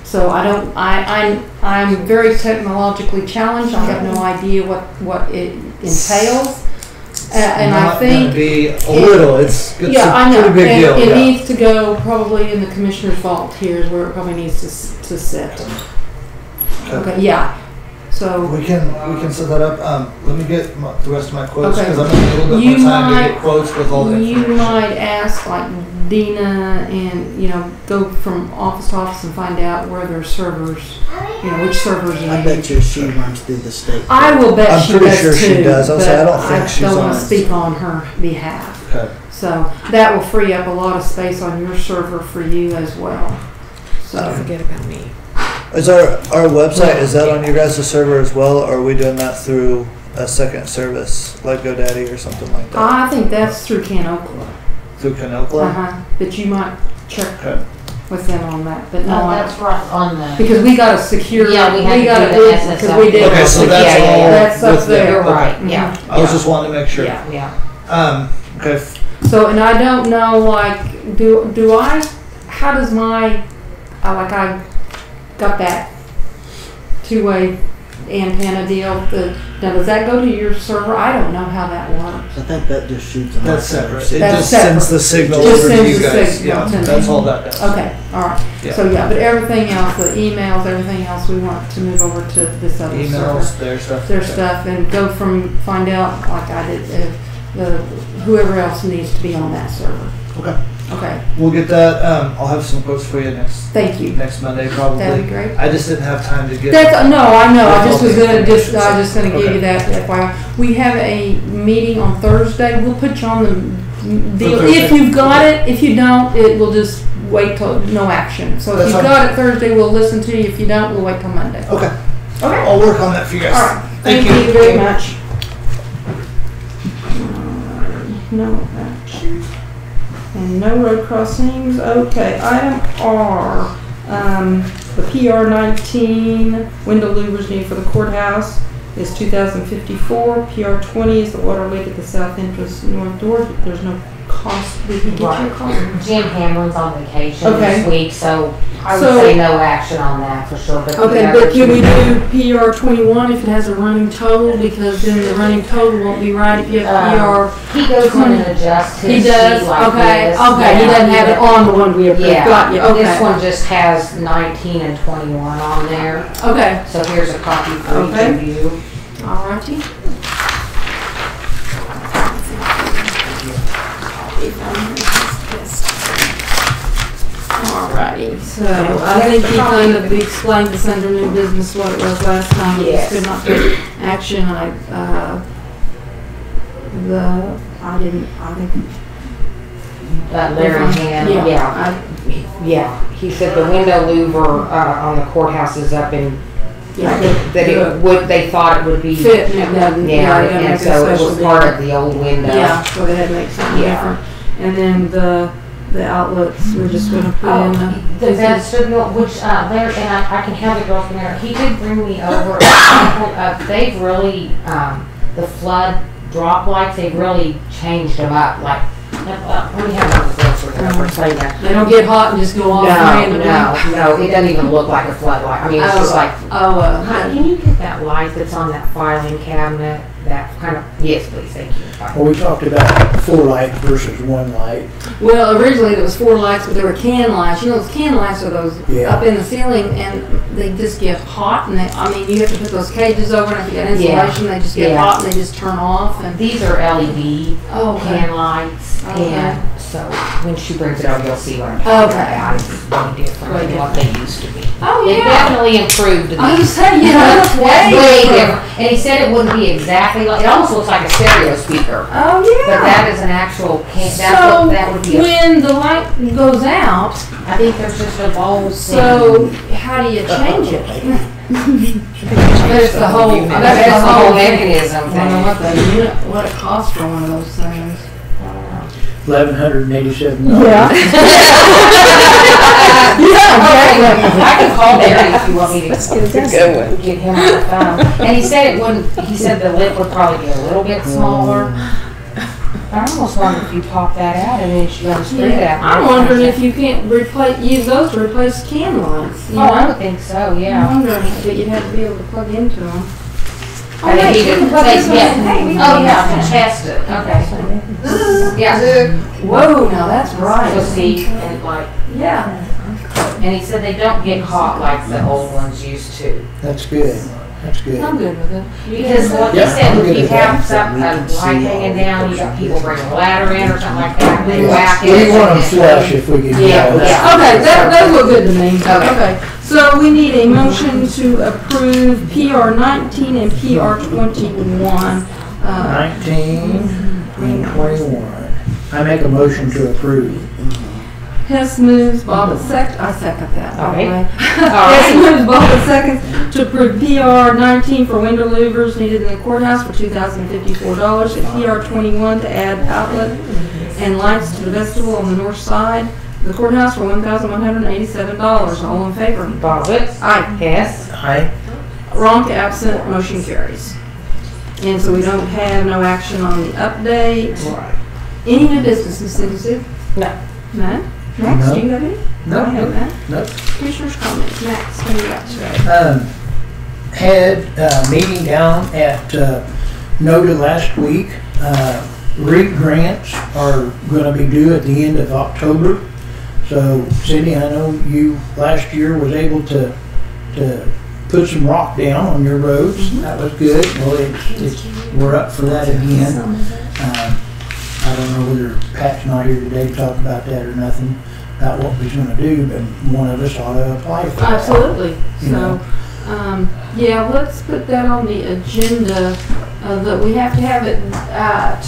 So I'm very technologically challenged. I have no idea what it entails. And I think
be a little. It's
I know.
pretty big deal.
It needs to go probably in the commissioner's vault here is where it probably needs to sit. Okay. Yeah. So
we can set that up. Let me get the rest of my quotes
Okay.
because I'm going to need a little bit more time to get quotes with all the information.
You might ask like Dina and go from office to office and find out where their servers, which servers.
I bet you she runs through the state.
I will bet
I'm
she
pretty
does
sure
too.
she does. I'll say I don't think she's
don't want
on
to
it.
speak on her behalf.
Okay.
So that will free up a lot of space on your server for you as well. So
Don't forget about me.
Is our website, is that on your guys' server as well, or are we doing that through a second service like GoDaddy or something like that?
I think that's through Canokla.
Through Canokla?
But you might check
Okay.
with them on that. But no,
That's right on the.
because we got to secure.
Yeah, we had to
gotta
do the
because
SSL.
we did.
Okay, so that's
Yeah,
all
That's up
with them.
there.
You're
Okay.
right,
Mhm.
yeah.
I was just wanting to make sure.
Yeah.
Okay.
So, and I don't know, like, do I? How does my? I got that two-way antenna deal. Now, does that go to your server? I don't know how that works.
I think that just shoots them.
That's separate. It
That's
just
separate.
sends the signal
Just
over to
sends
you
the
guys.
signal
Yeah,
to me.
that's all that does.
Okay, all right.
Yeah.
So yeah, but everything else, the emails, everything else, we want to move over to this other server.
Emails, their stuff.
Their
Okay.
stuff and go find out like I did whoever else needs to be on that server.
Okay.
Okay,
We'll get that. I'll have some quotes for you
thank you.
next Monday probably.
That'd be great.
I just didn't have time to get.
No, I know. I just was gonna
Okay.
give you that FYI. We have a meeting on Thursday. We'll put you on the deal.
Thursday.
If you've got it, if you don't, it will just wait till no action. So if
That's
you've
fine.
got it Thursday, we'll listen to you. If you don't, we'll wait till Monday.
Okay.
Okay.
I'll work on that for you guys.
All right. Thank you very much. No action. And no road crossings. Okay, item R, the PR 19 window louvers needed for the courthouse is 2,054. PR 20 is the water leak at the south entrance north door. There's no cost. Did he get you a cost?
Jim Hamlin's on vacation
Okay.
this week, so I would
So-
say no action on that for sure. But
Okay,
the
but
other
can we
two-
do PR 21 if it has a running total? Because then the running total won't be right if you have PR.
He goes in and adjusts his
He does?
sheet like
Okay,
this.
okay, he
Yeah.
doesn't have it on the one we approved.
Yeah,
Got you, okay.
this one just has 19 and 21 on there.
Okay,
So here's a copy for each
Okay.
of you.
alrighty. Alrighty, so I think he kind of explained this under new business what it was last time. We just
Yes.
could not take action. I think.
Larry Hand, yeah. Yeah, he said the window louver on the courthouse is up in,
Yeah,
that it would, they thought it would be.
fit and it doesn't.
Yeah,
it doesn't
and
make
so it
special
was part
deal.
of the old window.
Yeah, so they had to make something
Yeah.
different. And then the outlets, we're just gonna put in
The vestibule, which, there, and I can have the girls come here, he did bring me over, they've really, the flood drop lights, they've really changed them up, like, let me have one of the girls for them, explain that.
They don't get hot and just go off randomly.
No, it doesn't even look like a floodlight, I mean, it's just like,
Oh,
can you get that light that's on that filing cabinet, that kind of, yes, please, thank you.
Well, we talked about 4 lights versus 1 light.
well, originally there was 4 lights, but there were can lights. You know, those can lights are those
Yeah.
up in the ceiling, and they just get hot. And you have to put those cages over, and if you got insulation, they just get
Yeah.
hot and they just turn off. And
These are LED
oh, okay.
can lights,
Okay.
and so So when she brings it out, you'll see what I'm talking about. It's way different than what they used to be.
Oh,
It definitely improved.
I was saying, yeah, that's
Way different. And he said it wouldn't be exactly like, it almost looks like a stereo speaker.
Oh,
But
yeah.
that is an actual, that's
So,
what that would be.
when the light goes out,
I think there's just a bulb.
so how do you change it?
There's the whole, that's the whole mechanism
I don't know
thing.
what it costs for one of those things.
$1,187.
Yeah.
I can call Barry if you want me to get him on the phone. And he said it wouldn't, he said the lip would probably be a little bit smaller. I almost wonder if you pop that out and then you unscrew that.
I'm wondering if you can't use those to replace can lights. You
Oh, I
know?
would think so,
I'm
yeah.
wondering, but you'd have to be able to plug into them.
I think he did, oh, yeah, to test it, okay. Yeah.
Whoa, now that's bright.
So see, and like,
Yeah.
and he said they don't get hot like the old ones used to.
That's good. That's good.
I'm good with it.
Because what he
Yeah,
said,
I'm good
if you
with that.
have some, a light hanging down, you got people bring a ladder in or something like that, and they whack it.
We want them flush if we can.
Yeah,
get that.
Okay, those look good to me.
Okay.
Okay, so we need a motion to approve PR 19 and PR 21.
19 and 21. I make a motion to approve.
Hess moves, Bobbit I second that.
Okay.
Hess moves, Bobbit seconds to approve PR 19 for window louvers needed in the courthouse for $2,054, and PR 21 to add outlet and lights to the vestibule on the north side of the courthouse for $1,187. All in favor?
Bobbit.
Aye.
Hess.
Aye.
Ronk absent, motion carries. And so we don't have no action on the update.
Right.
Any new business, Ms. Cindy Sue?
No.
None? Max,
No.
do you have any?
No,
I have none.
no.
Commissioners' comments. Max, what do you got today?
Had a meeting down at NODA last week. REAP grants are going to be due at the end of October. So Cindy, I know you last year was able to put some rock down on your roads. That was good. Well, we're up for that again. I don't know whether Pat's not here today to talk about that or nothing, about what we're going to do, but one of us ought to apply for that.
Absolutely.
You know.
So, yeah, let's put that on the agenda, that we have to have it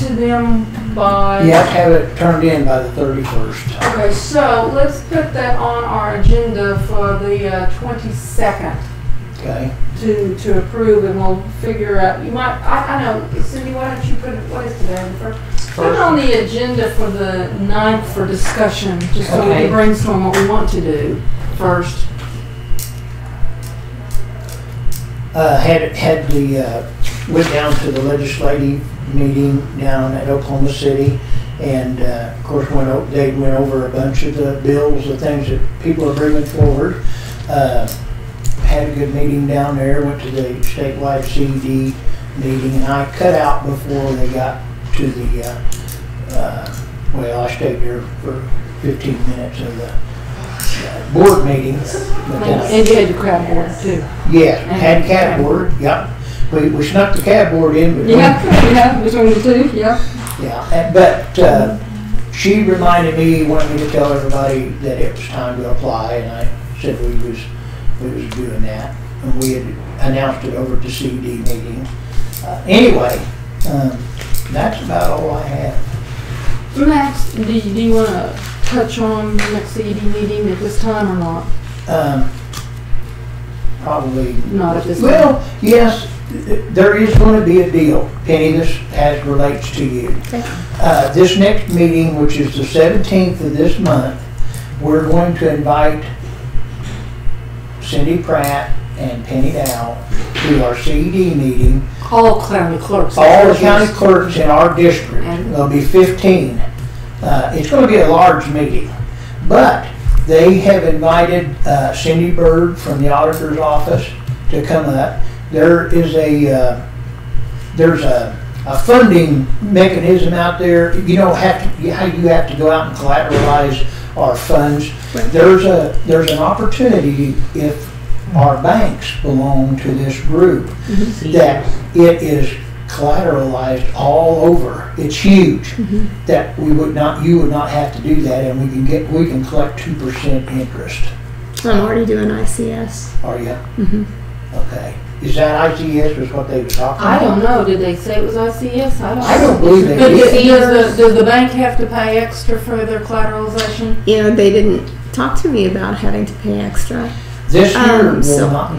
to them by...
You have to have it turned in by the 31st.
Okay, so let's put that on our agenda for the 22nd.
Okay.
To approve, and we'll figure out, you might, I know, Cindy, why don't you put it, what is today, the first? Put it on the agenda for the 9th for discussion, just so we
Okay.
can brainstorm what we want to do first.
Went down to the legislative meeting down at Oklahoma City, and of course they went over a bunch of the bills, the things that people are bringing forward. Had a good meeting down there, went to the statewide CED meeting, and I cut out before they got to the, well, I stayed there for 15 minutes of the board meeting. But then
And you had the crowd board too.
yeah, had CAD board, yep. We snuck the CAD board in between.
Yeah, between the two, yeah.
Yeah, but she reminded me, wanted me to tell everybody that it was time to apply, and I said we was doing that, and we had announced it over at the CED meeting. Anyway, that's about all I have.
Max, do you want to touch on the next CED meeting at this time or not?
Probably
Not at this time.
Well, yes, there is going to be a deal. Penny, this relates to you.
Okay.
This next meeting, which is the 17th of this month, we're going to invite Cindy Pratt and Penny Dow to our CED meeting.
All county clerks.
All the county clerks in our district. There'll be 15. It's going to be a large meeting, but they have invited Cindy Bird from the auditor's office to come up. There's a funding mechanism out there. You know how you have to go out and collateralize our funds. There's an opportunity if our banks belong to this group that it is collateralized all over. It's huge. That you would not have to do that, and we can collect 2% interest.
I'm already doing ICS.
Are you? Okay. Is that ICS was what they were talking
I
about?
don't know, did they say it was ICS?
I don't believe they
But
did.
does the bank have to pay extra for their collateralization?
Yeah, they didn't talk to me about having to pay extra.
This year will
so-
not,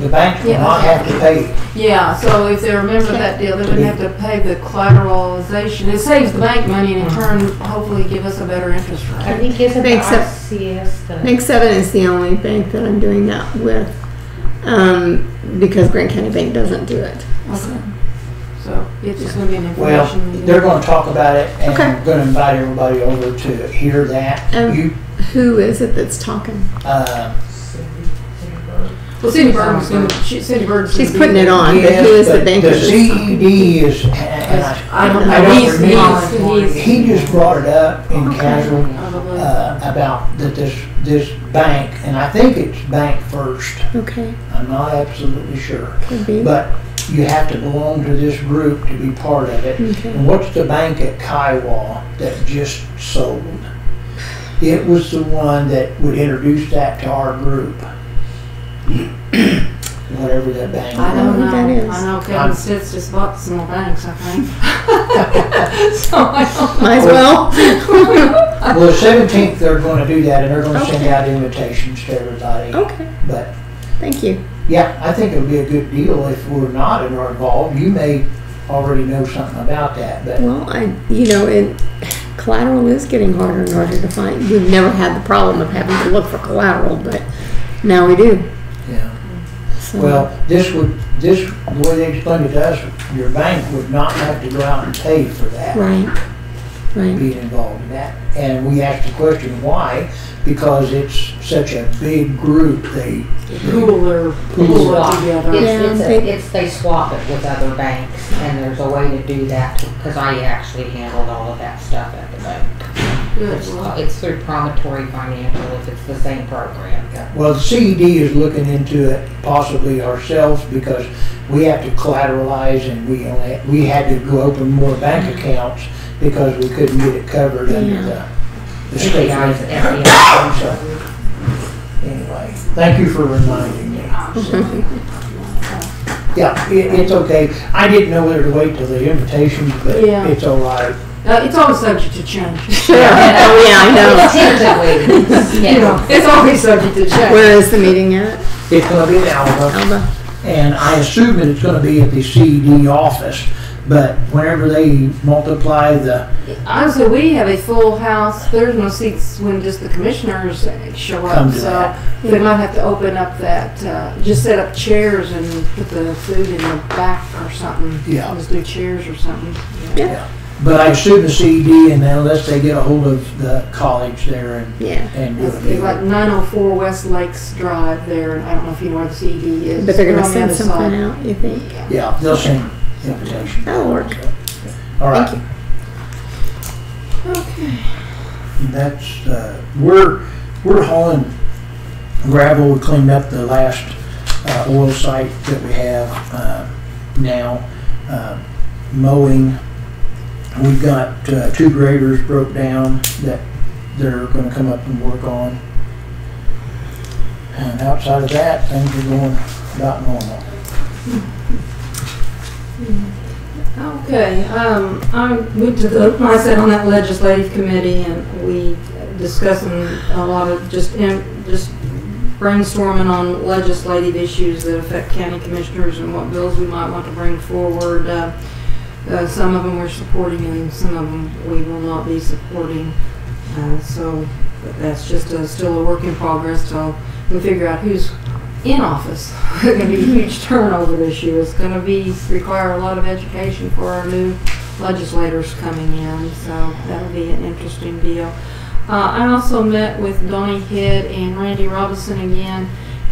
the bank will
Yeah.
not have to pay.
Yeah, so if they remember that deal, they wouldn't have to pay the collateralization. It saves the bank money and in turn, hopefully give us a better interest
I
rate.
think isn't the
Bank seven-
ICS the.
Bank 7 is the only bank that I'm doing that with, because Grant County Bank doesn't do it.
Okay. So it's just gonna be an
Well,
information meeting.
they're gonna talk about it and
Okay.
gonna invite everybody over to hear that. You,
Who is it that's talking?
Well, Cindy Bird's gonna, Cindy Bird's
She's
gonna be
putting it
there.
on, but
yes,
who is the
but
banker
the
that's
CED is, and
I don't
I
know,
don't
he's,
remember. He just brought it up in casual,
probably.
about that this bank, and I think it's Bank First.
Okay,
I'm not absolutely sure.
could be.
But you have to belong to this group to be part of it.
Okay.
And what's the bank at Kiowa that just sold? It was the one that would introduce that to our group. Whatever that bank
I don't
who that
know.
is.
I know Kevin Stitz just bought some more banks, I think. So I don't
Might as well.
Well, the 17th, they're going to do that, and they're going to send
Okay.
out invitations to everybody.
Okay,
But,
thank you.
yeah, I think it would be a good deal if we're not involved. You may already know something about that, but
Well, collateral is getting harder and harder to find. We've never had the problem of having to look for collateral, but now we do.
yeah.
So,
Well, the way they explained it to us, your bank would not have to go out and pay for that,
right.
being involved in that. And we asked the question, why? Because it's such a big group, they
pool it together.
They swap it with other banks, and there's a way to do that, because I actually handled all of that stuff at the bank.
Good.
It's through Promontory Financial if it's the same program.
Well, the CED is looking into it possibly ourselves because we have to collateralize and we had to go open more bank accounts because we couldn't get it covered under the state. So, anyway, thank you for reminding me. Yeah, it's okay. I didn't know whether to wait till the invitations, but
Yeah.
it's all right.
It's always subject to change.
Oh, yeah, I know.
It's always subject to change.
Where is the meeting at?
It's gonna be in Alva.
Alba?
And I assume that it's gonna be at the CED office, but whenever they multiply the,
Honestly, we have a full house. There's no seats when just the commissioners show
Come
up.
to
So
that.
they might have to open up that, just set up chairs and put the food in the back or something.
Yeah.
Just do chairs or something.
but I assume the CED, and unless they get a hold of the college there
Yeah.
and do
It's
it.
like 904 West Lakes Drive there. I don't know if you know where the CED is.
But they're going to
on the
send
other
something
side.
out, you think?
Yeah, they'll send invitation.
That'll work.
All right.
Thank
Okay.
That's, we're hauling gravel. We cleaned up the last oil site that we have now. Mowing. We've got 2 graders broke down that they're going to come up and work on. And outside of that, things are going about normal.
Okay, I went to I sat on that legislative committee and we discussing a lot of just brainstorming on legislative issues that affect county commissioners and what bills we might want to bring forward. Some of them we're supporting and some of them we will not be supporting. So that's just still a work in progress till we figure out who's in office. It's going to be a huge turnover this year. It's going to require a lot of education for our new legislators coming in, so that'll be an interesting deal. I also met with Donnie Head and Randy Robinson again,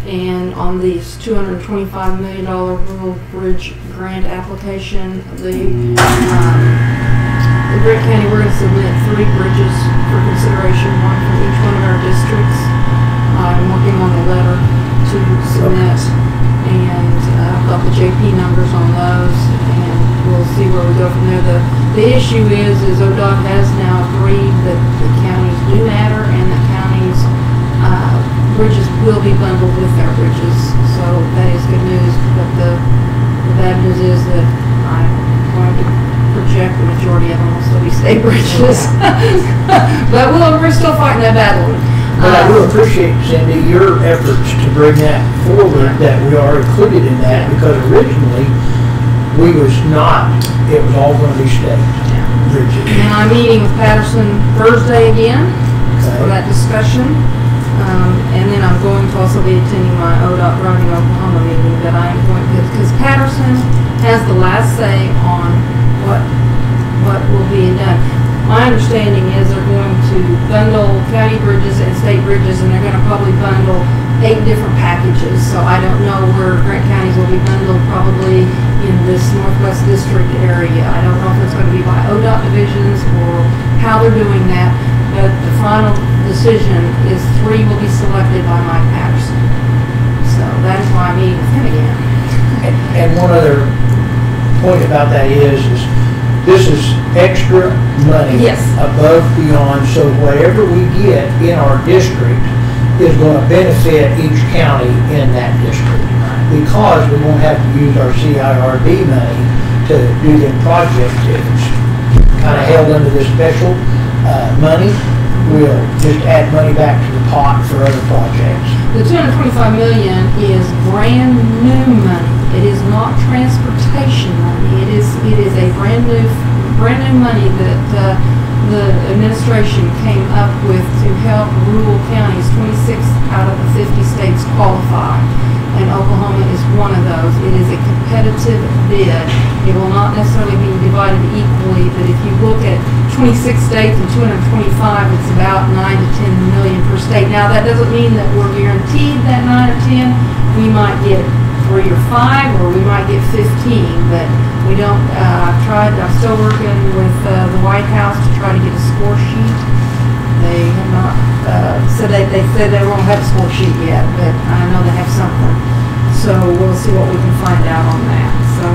and on this $225 million rural bridge grant application, the Grant County, we're going to submit 3 bridges for consideration, one from each one of our districts. I'm working on the letter to submit, and I've got the JP numbers on those, and we go from there. The issue is ODOT has now agreed that the counties do matter and that counties, bridges will be bundled with their bridges. So that is good news, but the bad news is that I'm going to project the majority of them will still be state bridges. But we're still fighting that battle.
But I do appreciate, Cindy, your efforts to bring that forward, that we are included in that, because originally, we was not, it was all gonna be state bridges.
Now, I'm meeting with Patterson Thursday again for that discussion. And then I'm going to also be attending my ODOT Running Oklahoma meeting that I am going to, because Patterson has the last say on what will be done. My understanding is they're going to bundle county bridges and state bridges, and they're going to probably bundle 8 different packages. So I don't know where Grant counties will be bundled, probably in this Northwest District area. I don't know if it's going to be by ODOT divisions or how they're doing that, but the final decision is 3 will be selected by Mike Patterson. So that is why I'm meeting with him again.
And one other point about that is this is extra money above, beyond, so whatever we get in our district is going to benefit each county in that district. Because we won't have to use our CIRB money to do the project. It's kind of held under this special money. We'll just add money back to the pot for other projects.
The $225 million is brand new money. It is not transportation money. It is a brand new money that the administration came up with to help rural counties. 26 out of the 50 states qualify, and Oklahoma is one of those. It is a competitive bid. It will not necessarily be divided equally, but if you look at 26 states and 225, it's about 9 to 10 million per state. Now that doesn't mean that we're guaranteed that 9 or 10. We might get 3 or 5, or we might get 15, but we don't. I'm still working with the White House to try to get a score sheet. They have not said they said they won't have a score sheet yet, but I know they have something. So we'll see what we can find out on that. So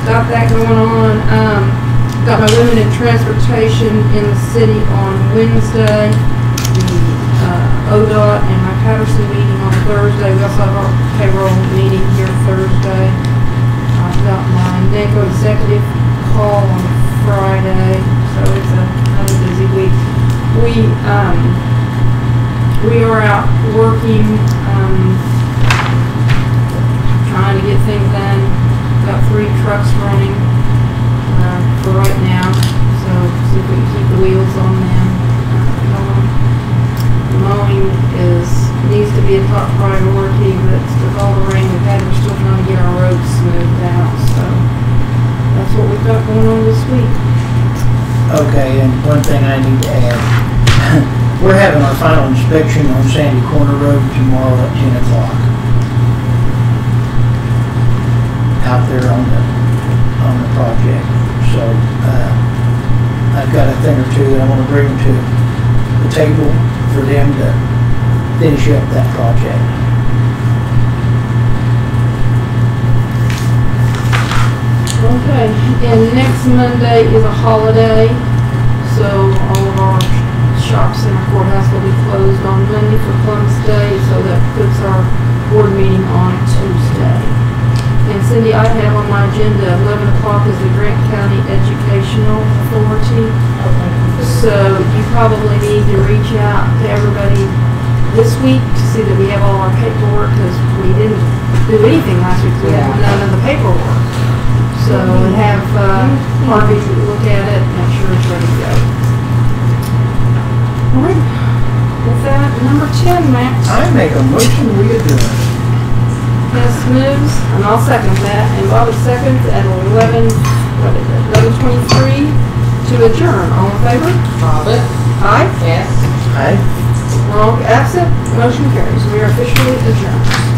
got that going on. Got my limited transportation in the city on Wednesday. The ODOT and my Patterson meeting on Thursday. We also have our payroll meeting here Thursday. I've got my NACO executive call on Friday, so it's another busy week. We are out working, trying to get things done. Got 3 trucks running for right now, so see if we can keep the wheels on them going. Mowing needs to be a top priority, but with all the rain we've had, we're still trying to get our roads smoothed out. So that's what we've got going on this week.
Okay, and one thing I need to add. We're having our final inspection on Sandy Corner Road tomorrow at 10 o'clock. Out there on the project. So I've got a thing or two that I want to bring to the table for them to finish up that project.
Okay, and next Monday is a holiday, so all of our shops in our courthouse will be closed on Monday for Columbus Day, so that puts our board meeting on Tuesday. And Cindy, I have on my agenda 11 o'clock is the Grant County Educational Authority. So you probably need to reach out to everybody this week to see that we have all our paperwork, because we didn't do anything last week. We had none of the paperwork. So have Harvey look at it, make sure it's ready to go. All right. With that, number 10, Max.
I make a motion we adjourn.
Hess moves, and I'll second that. And Bobby seconds at 11:23 to adjourn. All in favor?
Bobbit.
Aye.
Yes.
Aye.
We're all absent. Motion carries. We are officially adjourned.